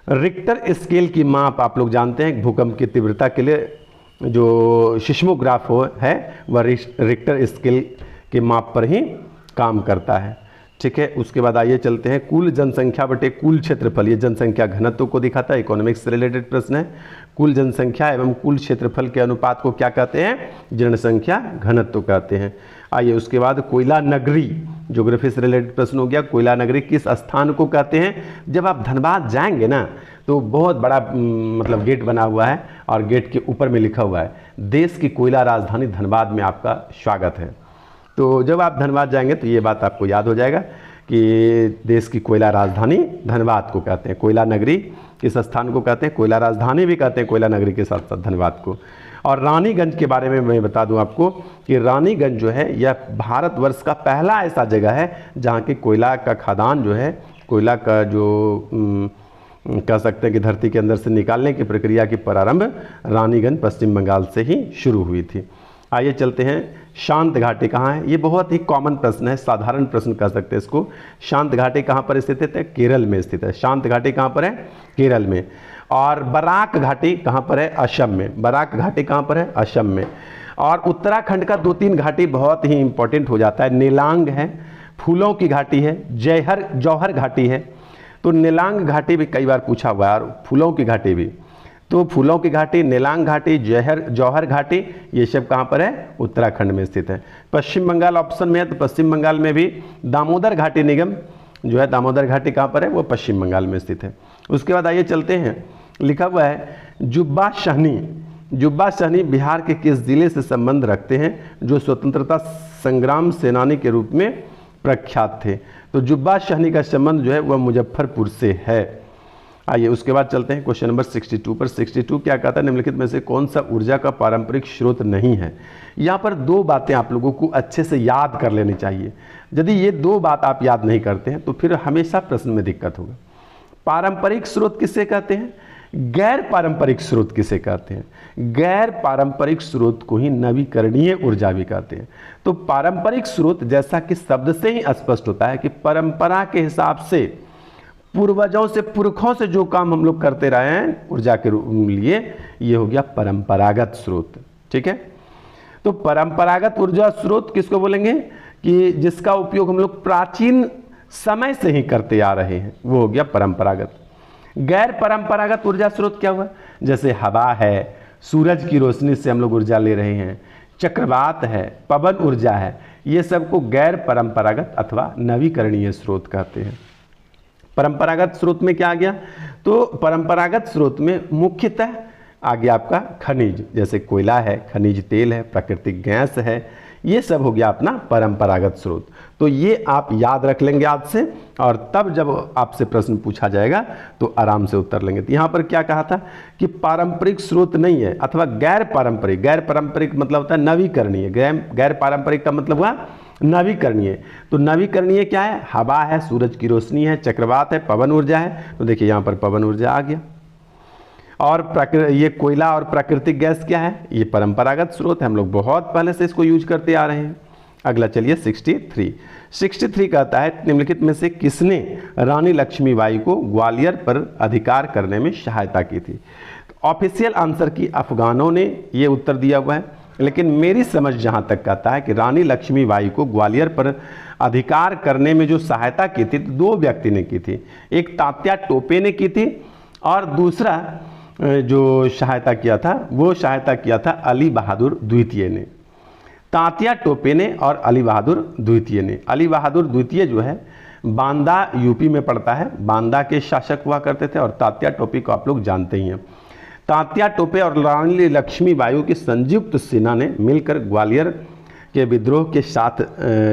रिक्टर स्केल की माप आप लोग जानते हैं, भूकंप की तीव्रता के लिए जो सिस्मोग्राफ है वह रिक्टर स्केल के माप पर ही काम करता है। ठीक है, उसके बाद आइए चलते हैं कुल जनसंख्या बटे कुल क्षेत्रफल। ये जनसंख्या घनत्व को दिखाता है, इकोनॉमिक्स से रिलेटेड प्रश्न है। कुल जनसंख्या एवं कुल क्षेत्रफल के अनुपात को क्या कहते हैं? जनसंख्या घनत्व कहते हैं। आइए उसके बाद कोयला नगरी, ज्योग्राफी से रिलेटेड प्रश्न हो गया। कोयला नगरी किस स्थान को कहते हैं? जब आप धनबाद जाएंगे ना तो बहुत बड़ा मतलब गेट बना हुआ है और गेट के ऊपर में लिखा हुआ है देश की कोयला राजधानी धनबाद में आपका स्वागत है। तो जब आप धनबाद जाएंगे तो ये बात आपको याद हो जाएगा कि देश की कोयला राजधानी धनबाद को कहते हैं। कोयला नगरी किस स्थान को कहते हैं? कोयला राजधानी भी कहते हैं कोयला नगरी के साथ साथ धनबाद को। और रानीगंज के बारे में मैं बता दूं आपको कि रानीगंज जो है यह भारतवर्ष का पहला ऐसा जगह है जहाँ की कोयला का खदान जो है, कोयला का जो कह सकते हैं कि धरती के अंदर से निकालने की प्रक्रिया की प्रारंभ रानीगंज पश्चिम बंगाल से ही शुरू हुई थी। आइए चलते हैं, शांत घाटी कहाँ है? ये बहुत ही कॉमन प्रश्न है, साधारण प्रश्न कह सकते हैं इसको। शांत घाटी कहाँ पर स्थित है? केरल में स्थित है। शांत घाटी कहाँ पर है? केरल में। और बराक घाटी कहाँ पर है? असम में। बराक घाटी कहाँ पर है? असम में। और उत्तराखंड का 2-3 घाटी बहुत ही इंपॉर्टेंट हो जाता है। नेलांग है, फूलों की घाटी है, जौहर घाटी है। तो नेलांग घाटी भी कई बार पूछा हुआ है और फूलों की घाटी भी। तो फूलों की घाटी, नेलांग घाटी, जौहर घाटी, ये सब कहाँ पर है? उत्तराखंड में स्थित है। पश्चिम बंगाल ऑप्शन में है, तो पश्चिम बंगाल में भी दामोदर घाटी निगम जो है, दामोदर घाटी कहाँ पर है? वो पश्चिम बंगाल में स्थित है। उसके बाद आइए चलते हैं, लिखा हुआ है जुब्बा शहनी। जुब्बा शहनी बिहार के किस जिले से संबंध रखते हैं जो स्वतंत्रता संग्राम सेनानी के रूप में प्रख्यात थे? तो जुब्बा शहनी का संबंध जो है वह मुजफ्फरपुर से है। आइए उसके बाद चलते हैं क्वेश्चन नंबर 62 पर। 62 क्या कहता है? निम्नलिखित में से कौन सा ऊर्जा का पारंपरिक स्रोत नहीं है? यहाँ पर 2 बातें आप लोगों को अच्छे से याद कर लेनी चाहिए। यदि ये 2 बात आप याद नहीं करते हैं तो फिर हमेशा प्रश्न में दिक्कत होगा। पारंपरिक स्रोत किसे कहते हैं? गैर पारंपरिक स्रोत किसे कहते हैं? गैर पारंपरिक स्रोत को ही नवीकरणीय ऊर्जा भी कहते हैं। तो पारंपरिक स्रोत जैसा कि शब्द से ही स्पष्ट होता है कि परंपरा के हिसाब से, पूर्वजों से, पुरखों से जो काम हम लोग करते रहे हैं ऊर्जा के लिए, ये हो गया परंपरागत स्रोत। ठीक है, तो परंपरागत ऊर्जा स्रोत किसको बोलेंगे? कि जिसका उपयोग हम लोग प्राचीन समय से ही करते आ रहे हैं, वो हो गया परंपरागत। गैर परंपरागत ऊर्जा स्रोत क्या हुआ? जैसे हवा है, सूरज की रोशनी से हम लोग ऊर्जा ले रहे हैं, चक्रवात है, पवन ऊर्जा है, ये सबको गैर परंपरागत अथवा नवीकरणीय स्रोत कहते हैं। परंपरागत स्रोत में क्या आ गया? तो परंपरागत स्रोत में मुख्यतः आ गया आपका खनिज, जैसे कोयला है, खनिज तेल है, प्राकृतिक गैस है, ये सब हो गया अपना परंपरागत स्रोत। तो ये आप याद रख लेंगे आज से, और तब जब आपसे प्रश्न पूछा जाएगा तो आराम से उत्तर लेंगे। तो यहाँ पर क्या कहा था कि पारंपरिक स्रोत नहीं है अथवा गैर पारंपरिक। गैर पारंपरिक मतलब होता है नवीकरणीय, गैर पारंपरिक का मतलब हुआ नवीकरणीय। तो नवीकरणीय क्या है? हवा है, सूरज की रोशनी है, चक्रवात है, पवन ऊर्जा है। तो देखिए यहाँ पर पवन ऊर्जा आ गया। और ये कोयला और प्राकृतिक गैस क्या है? ये परंपरागत स्रोत है, हम लोग बहुत पहले से इसको यूज करते आ रहे हैं। अगला चलिए 63 कहता है निम्नलिखित में से किसने रानी लक्ष्मीबाई को ग्वालियर पर अधिकार करने में सहायता की थी? ऑफिशियल आंसर की अफगानों ने ये उत्तर दिया हुआ है, लेकिन मेरी समझ जहाँ तक कहता है कि रानी लक्ष्मीबाई को ग्वालियर पर अधिकार करने में जो सहायता की थी, दो व्यक्ति ने की थी। एक तात्या टोपे ने की थी और दूसरा जो सहायता किया था वो सहायता किया था अली बहादुर द्वितीय ने। तात्या टोपे ने और अली बहादुर द्वितीय ने। अली बहादुर द्वितीय जो है बांदा यूपी में पड़ता है, बांदा के शासक हुआ करते थे, और तात्या टोपे को आप लोग जानते ही हैं। तात्या टोपे और रानी लक्ष्मीबाई की संयुक्त सेना ने मिलकर ग्वालियर के विद्रोह के साथ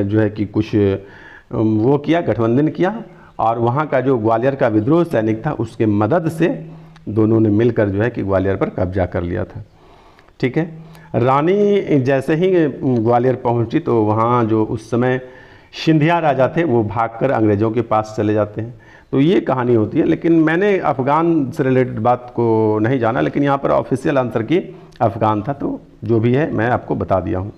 जो है कि कुछ वो किया, गठबंधन किया, और वहाँ का जो ग्वालियर का विद्रोह सैनिक था उसके मदद से दोनों ने मिलकर जो है कि ग्वालियर पर कब्जा कर लिया था। ठीक है, रानी जैसे ही ग्वालियर पहुंची तो वहाँ जो उस समय सिंधिया राजा थे वो भागकर अंग्रेज़ों के पास चले जाते हैं। तो ये कहानी होती है, लेकिन मैंने अफ़गान से रिलेटेड बात को नहीं जाना, लेकिन यहाँ पर ऑफिशियल आंसर की अफ़गान था, तो जो भी है मैं आपको बता दिया हूँ।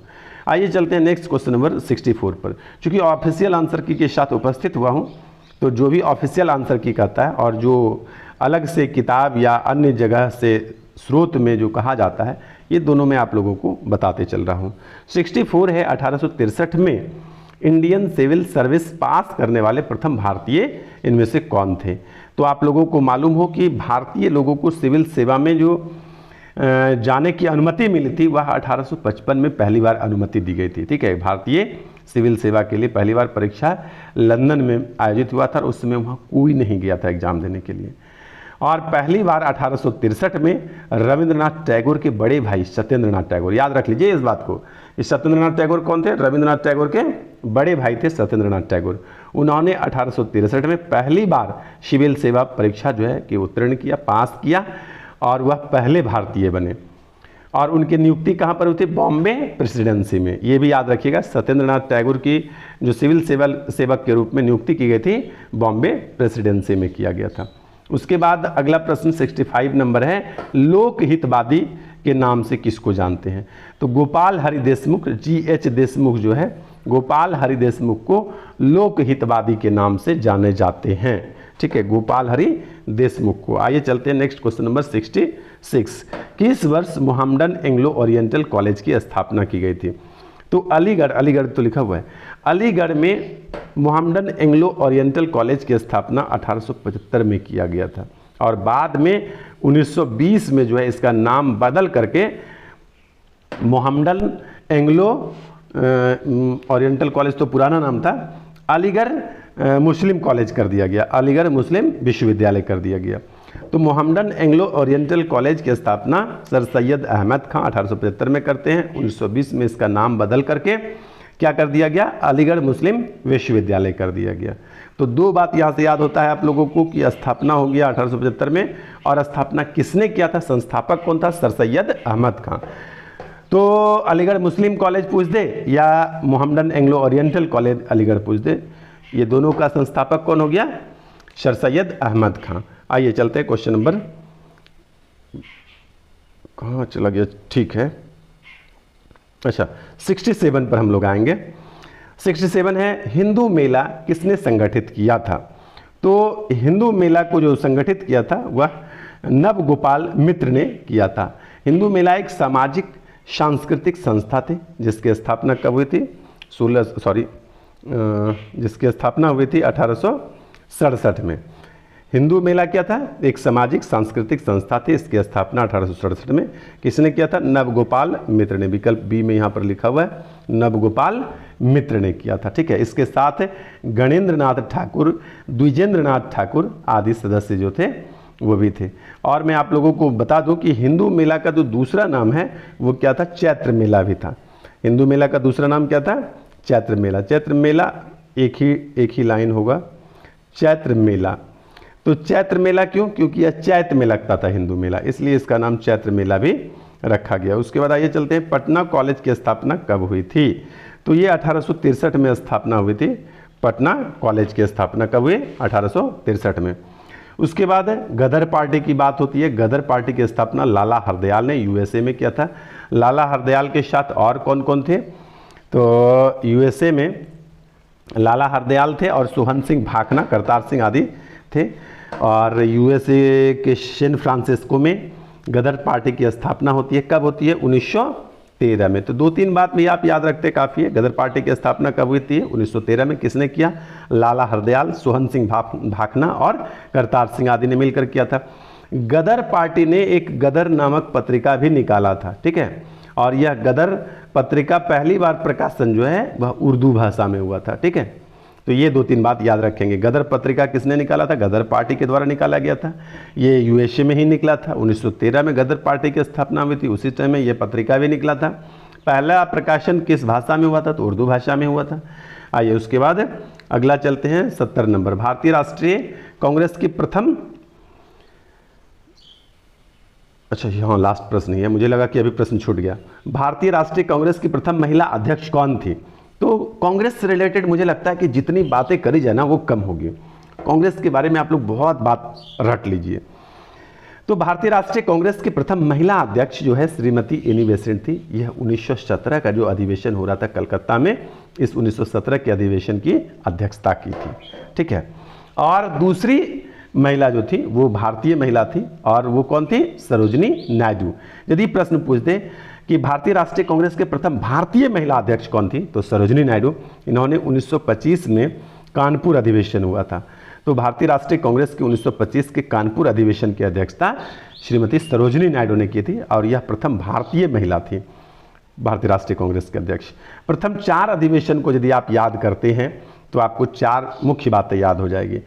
आइए चलते हैं नेक्स्ट क्वेश्चन नंबर 64 पर। चूँकि ऑफिशियल आंसर की के साथ उपस्थित हुआ हूँ तो जो भी ऑफिशियल आंसर की कहता है और जो अलग से किताब या अन्य जगह से स्रोत में जो कहा जाता है, ये दोनों मैं आप लोगों को बताते चल रहा हूँ। 64 है 1863 में इंडियन सिविल सर्विस पास करने वाले प्रथम भारतीय इनमें से कौन थे। तो आप लोगों को मालूम हो कि भारतीय लोगों को सिविल सेवा में जो जाने की अनुमति मिली थी वह 1855 में पहली बार अनुमति दी गई थी। ठीक है, भारतीय सिविल सेवा के लिए पहली बार परीक्षा लंदन में आयोजित हुआ था और उस समय वहाँ कोई नहीं गया था एग्जाम देने के लिए। और पहली बार 1863 में रविंद्रनाथ टैगोर के बड़े भाई सत्येंद्रनाथ टैगोर, याद रख लीजिए इस बात को, इस सत्येंद्रनाथ टैगोर कौन थे, रविंद्रनाथ टैगोर के बड़े भाई थे सत्येंद्रनाथ टैगोर। उन्होंने 1863 में पहली बार सिविल सेवा परीक्षा जो है कि उत्तीर्ण किया, पास किया, और वह पहले भारतीय बने। और उनकी नियुक्ति कहाँ पर हुई थी, बॉम्बे प्रेसिडेंसी में। ये भी याद रखिएगा, सत्येंद्रनाथ टैगोर की जो सिविल सेवक के रूप में नियुक्ति की गई थी बॉम्बे प्रेसिडेंसी में किया गया था। उसके बाद अगला प्रश्न 65 नंबर है, लोकहितवादी के नाम से किसको जानते हैं। तो गोपाल हरि देशमुख, GH देशमुख जो है, गोपाल हरि देशमुख को लोकहितवादी के नाम से जाने जाते हैं। ठीक है, गोपाल हरि देशमुख को। आइए चलते हैं नेक्स्ट क्वेश्चन नंबर 66। किस वर्ष मोहम्मडन एंग्लो ओरिएंटल कॉलेज की स्थापना की गई थी। तो अलीगढ़ तो लिखा हुआ है, अलीगढ़ में मोहम्मडन एंग्लो ओरिएंटल कॉलेज की स्थापना 1875 में किया गया था, और बाद में 1920 में जो है इसका नाम बदल करके मोहम्मडन एंग्लो ओरिएंटल कॉलेज तो पुराना नाम था, अलीगढ़ मुस्लिम कॉलेज कर दिया गया, अलीगढ़ मुस्लिम विश्वविद्यालय कर दिया गया। तो मोहम्मडन एंग्लो ओरिएंटल कॉलेज की स्थापना सर सैयद अहमद खां 1875 में करते हैं। 1920 में इसका नाम बदल करके क्या कर दिया गया, अलीगढ़ मुस्लिम विश्वविद्यालय कर दिया गया। तो दो बात यहाँ से याद होता है आप लोगों को कि स्थापना हो गया 1875 में, और स्थापना किसने किया था, संस्थापक कौन था, सर सैयद अहमद खां। तो अलीगढ़ मुस्लिम कॉलेज पूछ दे या Mohammedan Anglo oriental college Aligarh पूछ दे, ये दोनों का संस्थापक कौन हो गया, सर सैयद अहमद खां। आइए चलते हैं क्वेश्चन नंबर, कहाँ चला गया, ठीक है, अच्छा 67 पर हम लोग आएंगे। 67 है, हिंदू मेला किसने संगठित किया था। तो हिंदू मेला को जो संगठित किया था वह नवगोपाल मित्र ने किया था। हिंदू मेला एक सामाजिक सांस्कृतिक संस्था थी जिसकी स्थापना कब हुई थी, जिसकी स्थापना हुई थी 1867 में। हिंदू मेला क्या था, एक सामाजिक सांस्कृतिक संस्था थी, इसकी स्थापना 1867 में किसने किया था, नवगोपाल मित्र ने। विकल्प बी में यहाँ पर लिखा हुआ है, नवगोपाल मित्र ने किया था। ठीक है, इसके साथ गणेंद्रनाथ ठाकुर, द्विजेंद्रनाथ ठाकुर आदि सदस्य जो थे वो भी थे। और मैं आप लोगों को बता दूं कि हिंदू मेला का जो दूसरा नाम है वो क्या था, चैत्र मेला भी था। हिंदू मेला का दूसरा नाम क्या था, चैत्र मेला। चैत्र मेला एक ही लाइन होगा, चैत्र मेला। तो चैत्र मेला क्यों, क्योंकि यह चैत्र में लगता था हिंदू मेला, इसलिए इसका नाम चैत्र मेला भी रखा गया। उसके बाद आइए चलते हैं, पटना कॉलेज की स्थापना कब हुई थी। तो ये 1863 में स्थापना हुई थी। पटना कॉलेज की स्थापना कब हुई, 1863 में। उसके बाद गदर पार्टी की बात होती है। गदर पार्टी की स्थापना लाला हरदयाल ने यूएसए में किया था। लाला हरदयाल के साथ और कौन कौन थे, तो यूएसए में लाला हरदयाल थे और सोहन सिंह भाखना, करतार सिंह आदि थे। और यूएसए के सैन फ्रांसिस्को में गदर पार्टी की स्थापना होती है। कब होती है, 1913 में। तो 2-3 बात भी आप याद रखते काफ़ी है। गदर पार्टी की स्थापना कब हुई थी? 1913 में। किसने किया? लाला हरदयाल, सोहन सिंह भाखना और करतार सिंह आदि ने मिलकर किया था। गदर पार्टी ने एक गदर नामक पत्रिका भी निकाला था, ठीक है, और यह गदर पत्रिका पहली बार प्रकाशन जो है वह उर्दू भाषा में हुआ था, ठीक है। तो ये 2-3 बात याद रखेंगे। गदर पत्रिका किसने निकाला था? गदर पार्टी के द्वारा निकाला गया था। ये यूएसए में ही निकला था। 1913 में गदर पार्टी की स्थापना हुई थी, उसी टाइम में ये पत्रिका भी निकला था। पहला प्रकाशन किस भाषा में हुआ था? तो उर्दू भाषा में हुआ था। आइए उसके बाद अगला चलते हैं 70 नंबर। भारतीय राष्ट्रीय कांग्रेस की प्रथम, अच्छा हाँ लास्ट प्रश्न ही है, मुझे लगा कि अभी प्रश्न छूट गया। भारतीय राष्ट्रीय कांग्रेस की प्रथम महिला अध्यक्ष कौन थी? तो कांग्रेस से रिलेटेड मुझे लगता है कि जितनी बातें करी जाए ना वो कम होगी। कांग्रेस के बारे में आप लोग बहुत बात रट लीजिए। तो भारतीय राष्ट्रीय कांग्रेस की प्रथम महिला अध्यक्ष जो है श्रीमती एनी बेसेंट थी। यह 1917 का जो अधिवेशन हो रहा था कलकत्ता में, इस 1917 के अधिवेशन की अध्यक्षता की थी, ठीक है। और दूसरी महिला जो थी वो भारतीय महिला थी, और वो कौन थी? सरोजनी नायडू। यदि प्रश्न पूछते कि भारतीय राष्ट्रीय कांग्रेस के प्रथम भारतीय महिला अध्यक्ष कौन थी, तो सरोजनी नायडू। इन्होंने 1925 में कानपुर अधिवेशन हुआ था, तो भारतीय राष्ट्रीय कांग्रेस के 1925 के कानपुर अधिवेशन की अध्यक्षता श्रीमती सरोजनी नायडू ने की थी, और यह प्रथम भारतीय महिला थी भारतीय राष्ट्रीय कांग्रेस के अध्यक्ष। प्रथम 4 अधिवेशन को यदि आप याद करते हैं तो आपको 4 मुख्य बातें याद हो जाएगी।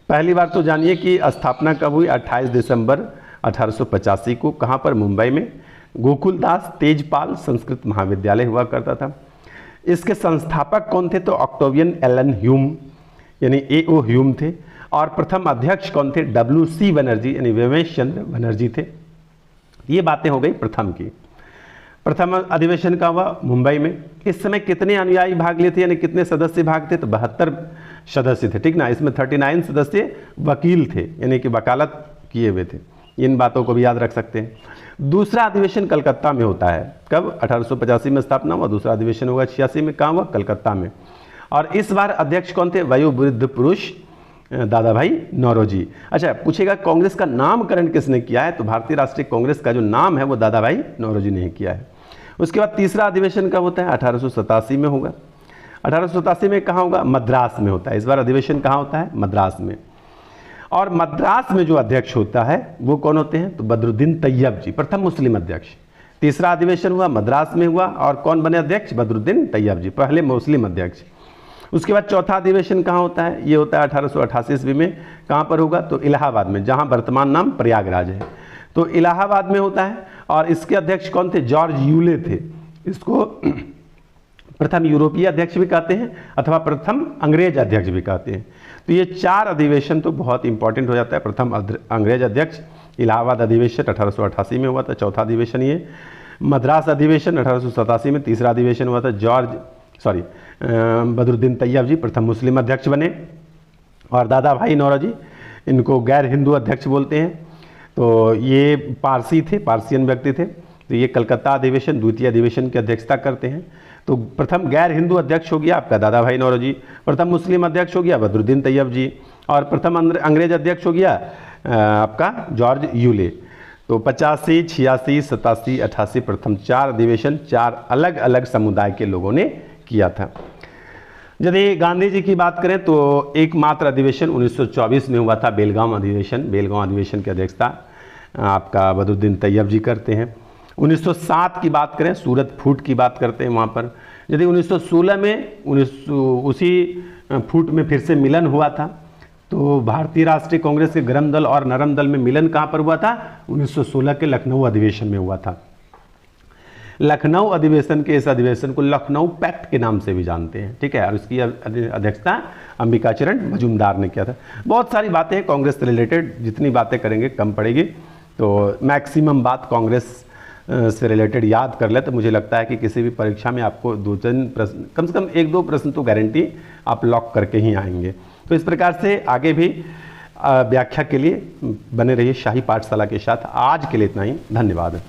पहली बार तो जानिए कि स्थापना कब हुई? 28 दिसंबर 1885 को। कहाँ पर? मुंबई में। गोकुलदास तेजपाल संस्कृत महाविद्यालय हुआ करता था। इसके संस्थापक कौन थे? तो ऑक्टेवियन एलन ह्यूम यानी A.O. ह्यूम थे। और प्रथम अध्यक्ष कौन थे? W.C. बनर्जी यानी वेवेश चंद्र बनर्जी थे। ये बातें हो गई प्रथम की। प्रथम अधिवेशन का हुआ मुंबई में। इस समय कितने अनुयायी भाग लेते यानी कितने सदस्य भाग थे? तो 72 सदस्य थे, ठीक ना। इसमें 39 सदस्य वकील थे यानी कि वकालत किए हुए थे। इन बातों को भी याद रख सकते हैं। दूसरा अधिवेशन कलकत्ता में होता है। कब? 1885 में स्थापना हुआ। दूसरा अधिवेशन होगा 86 में। कहाँ हुआ? कलकत्ता में। और इस बार अध्यक्ष कौन थे? वयोवृद्ध पुरुष दादा भाई नौरोजी। अच्छा, पूछेगा कांग्रेस का नामकरण किसने किया है? तो भारतीय राष्ट्रीय कांग्रेस का जो नाम है वो दादा भाई नौरोजी ने किया है। उसके बाद तीसरा अधिवेशन कब होता है? 1887 में होगा। 1887 में कहाँ होगा? मद्रास में होता है। इस बार अधिवेशन कहाँ होता है? मद्रास में। और मद्रास में जो अध्यक्ष होता है वो कौन होते हैं? तो बदरुद्दीन तैयब जी, प्रथम मुस्लिम अध्यक्ष। तीसरा अधिवेशन हुआ मद्रास में हुआ, और कौन बने अध्यक्ष? बदरुद्दीन तैयब जी, पहले मुस्लिम अध्यक्ष। उसके बाद चौथा अधिवेशन कहाँ होता है? ये होता है 1888 ईस्वी में। कहाँ पर होगा? तो इलाहाबाद में, जहाँ वर्तमान नाम प्रयागराज है। तो इलाहाबाद में होता है। और इसके अध्यक्ष कौन थे? जॉर्ज यूले थे। इसको प्रथम यूरोपीय अध्यक्ष भी कहते हैं अथवा प्रथम अंग्रेज अध्यक्ष भी कहते हैं। तो ये 4 अधिवेशन तो बहुत इंपॉर्टेंट हो जाता है। प्रथम अंग्रेज अध्यक्ष, इलाहाबाद अधिवेशन 1888 में हुआ था, चौथा अधिवेशन ये। मद्रास अधिवेशन 1887 में, तीसरा अधिवेशन हुआ था बदरुद्दीन तैयब जी प्रथम मुस्लिम अध्यक्ष बने। और दादा भाई नौरोजी, इनको गैर हिंदू अध्यक्ष बोलते हैं। तो ये पारसी थे, पारसियन व्यक्ति थे। तो ये कलकत्ता अधिवेशन, द्वितीय अधिवेशन की अध्यक्षता करते हैं। तो प्रथम गैर हिंदू अध्यक्ष हो गया आपका दादा भाई नौरोजी, प्रथम मुस्लिम अध्यक्ष हो गया बदरुद्दीन तैयब जी, और प्रथम अंग्रेज अध्यक्ष हो गया आपका जॉर्ज यूले। तो 85, 86, 87, 88 प्रथम 4 अधिवेशन 4 अलग अलग समुदाय के लोगों ने किया था। यदि गांधी जी की बात करें तो एकमात्र अधिवेशन 1924 में हुआ था, बेलगांव अधिवेशन। बेलगांव अधिवेशन की अध्यक्षता आपका बदरुद्दीन तैयब जी करते हैं। 1907 की बात करें, सूरत फूट की बात करते हैं वहाँ पर। यदि 1916 में उसी फूट में फिर से मिलन हुआ था। तो भारतीय राष्ट्रीय कांग्रेस के गरम दल और नरम दल में मिलन कहाँ पर हुआ था? 1916 के लखनऊ अधिवेशन में हुआ था। लखनऊ अधिवेशन के इस अधिवेशन को लखनऊ पैक्ट के नाम से भी जानते हैं, ठीक है। और इसकी अध्यक्षता अंबिका चरण मजूमदार ने किया था। बहुत सारी बातें हैं कांग्रेस से रिलेटेड, जितनी बातें करेंगे कम पड़ेगी। तो मैक्सिमम बात कांग्रेस से रिलेटेड याद कर ले तो मुझे लगता है कि किसी भी परीक्षा में आपको 2-3 प्रश्न, कम से कम 1-2 प्रश्न तो गारंटी आप लॉक करके ही आएंगे। तो इस प्रकार से आगे भी व्याख्या के लिए बने रहिए शाही पाठशाला के साथ। आज के लिए इतना ही, धन्यवाद।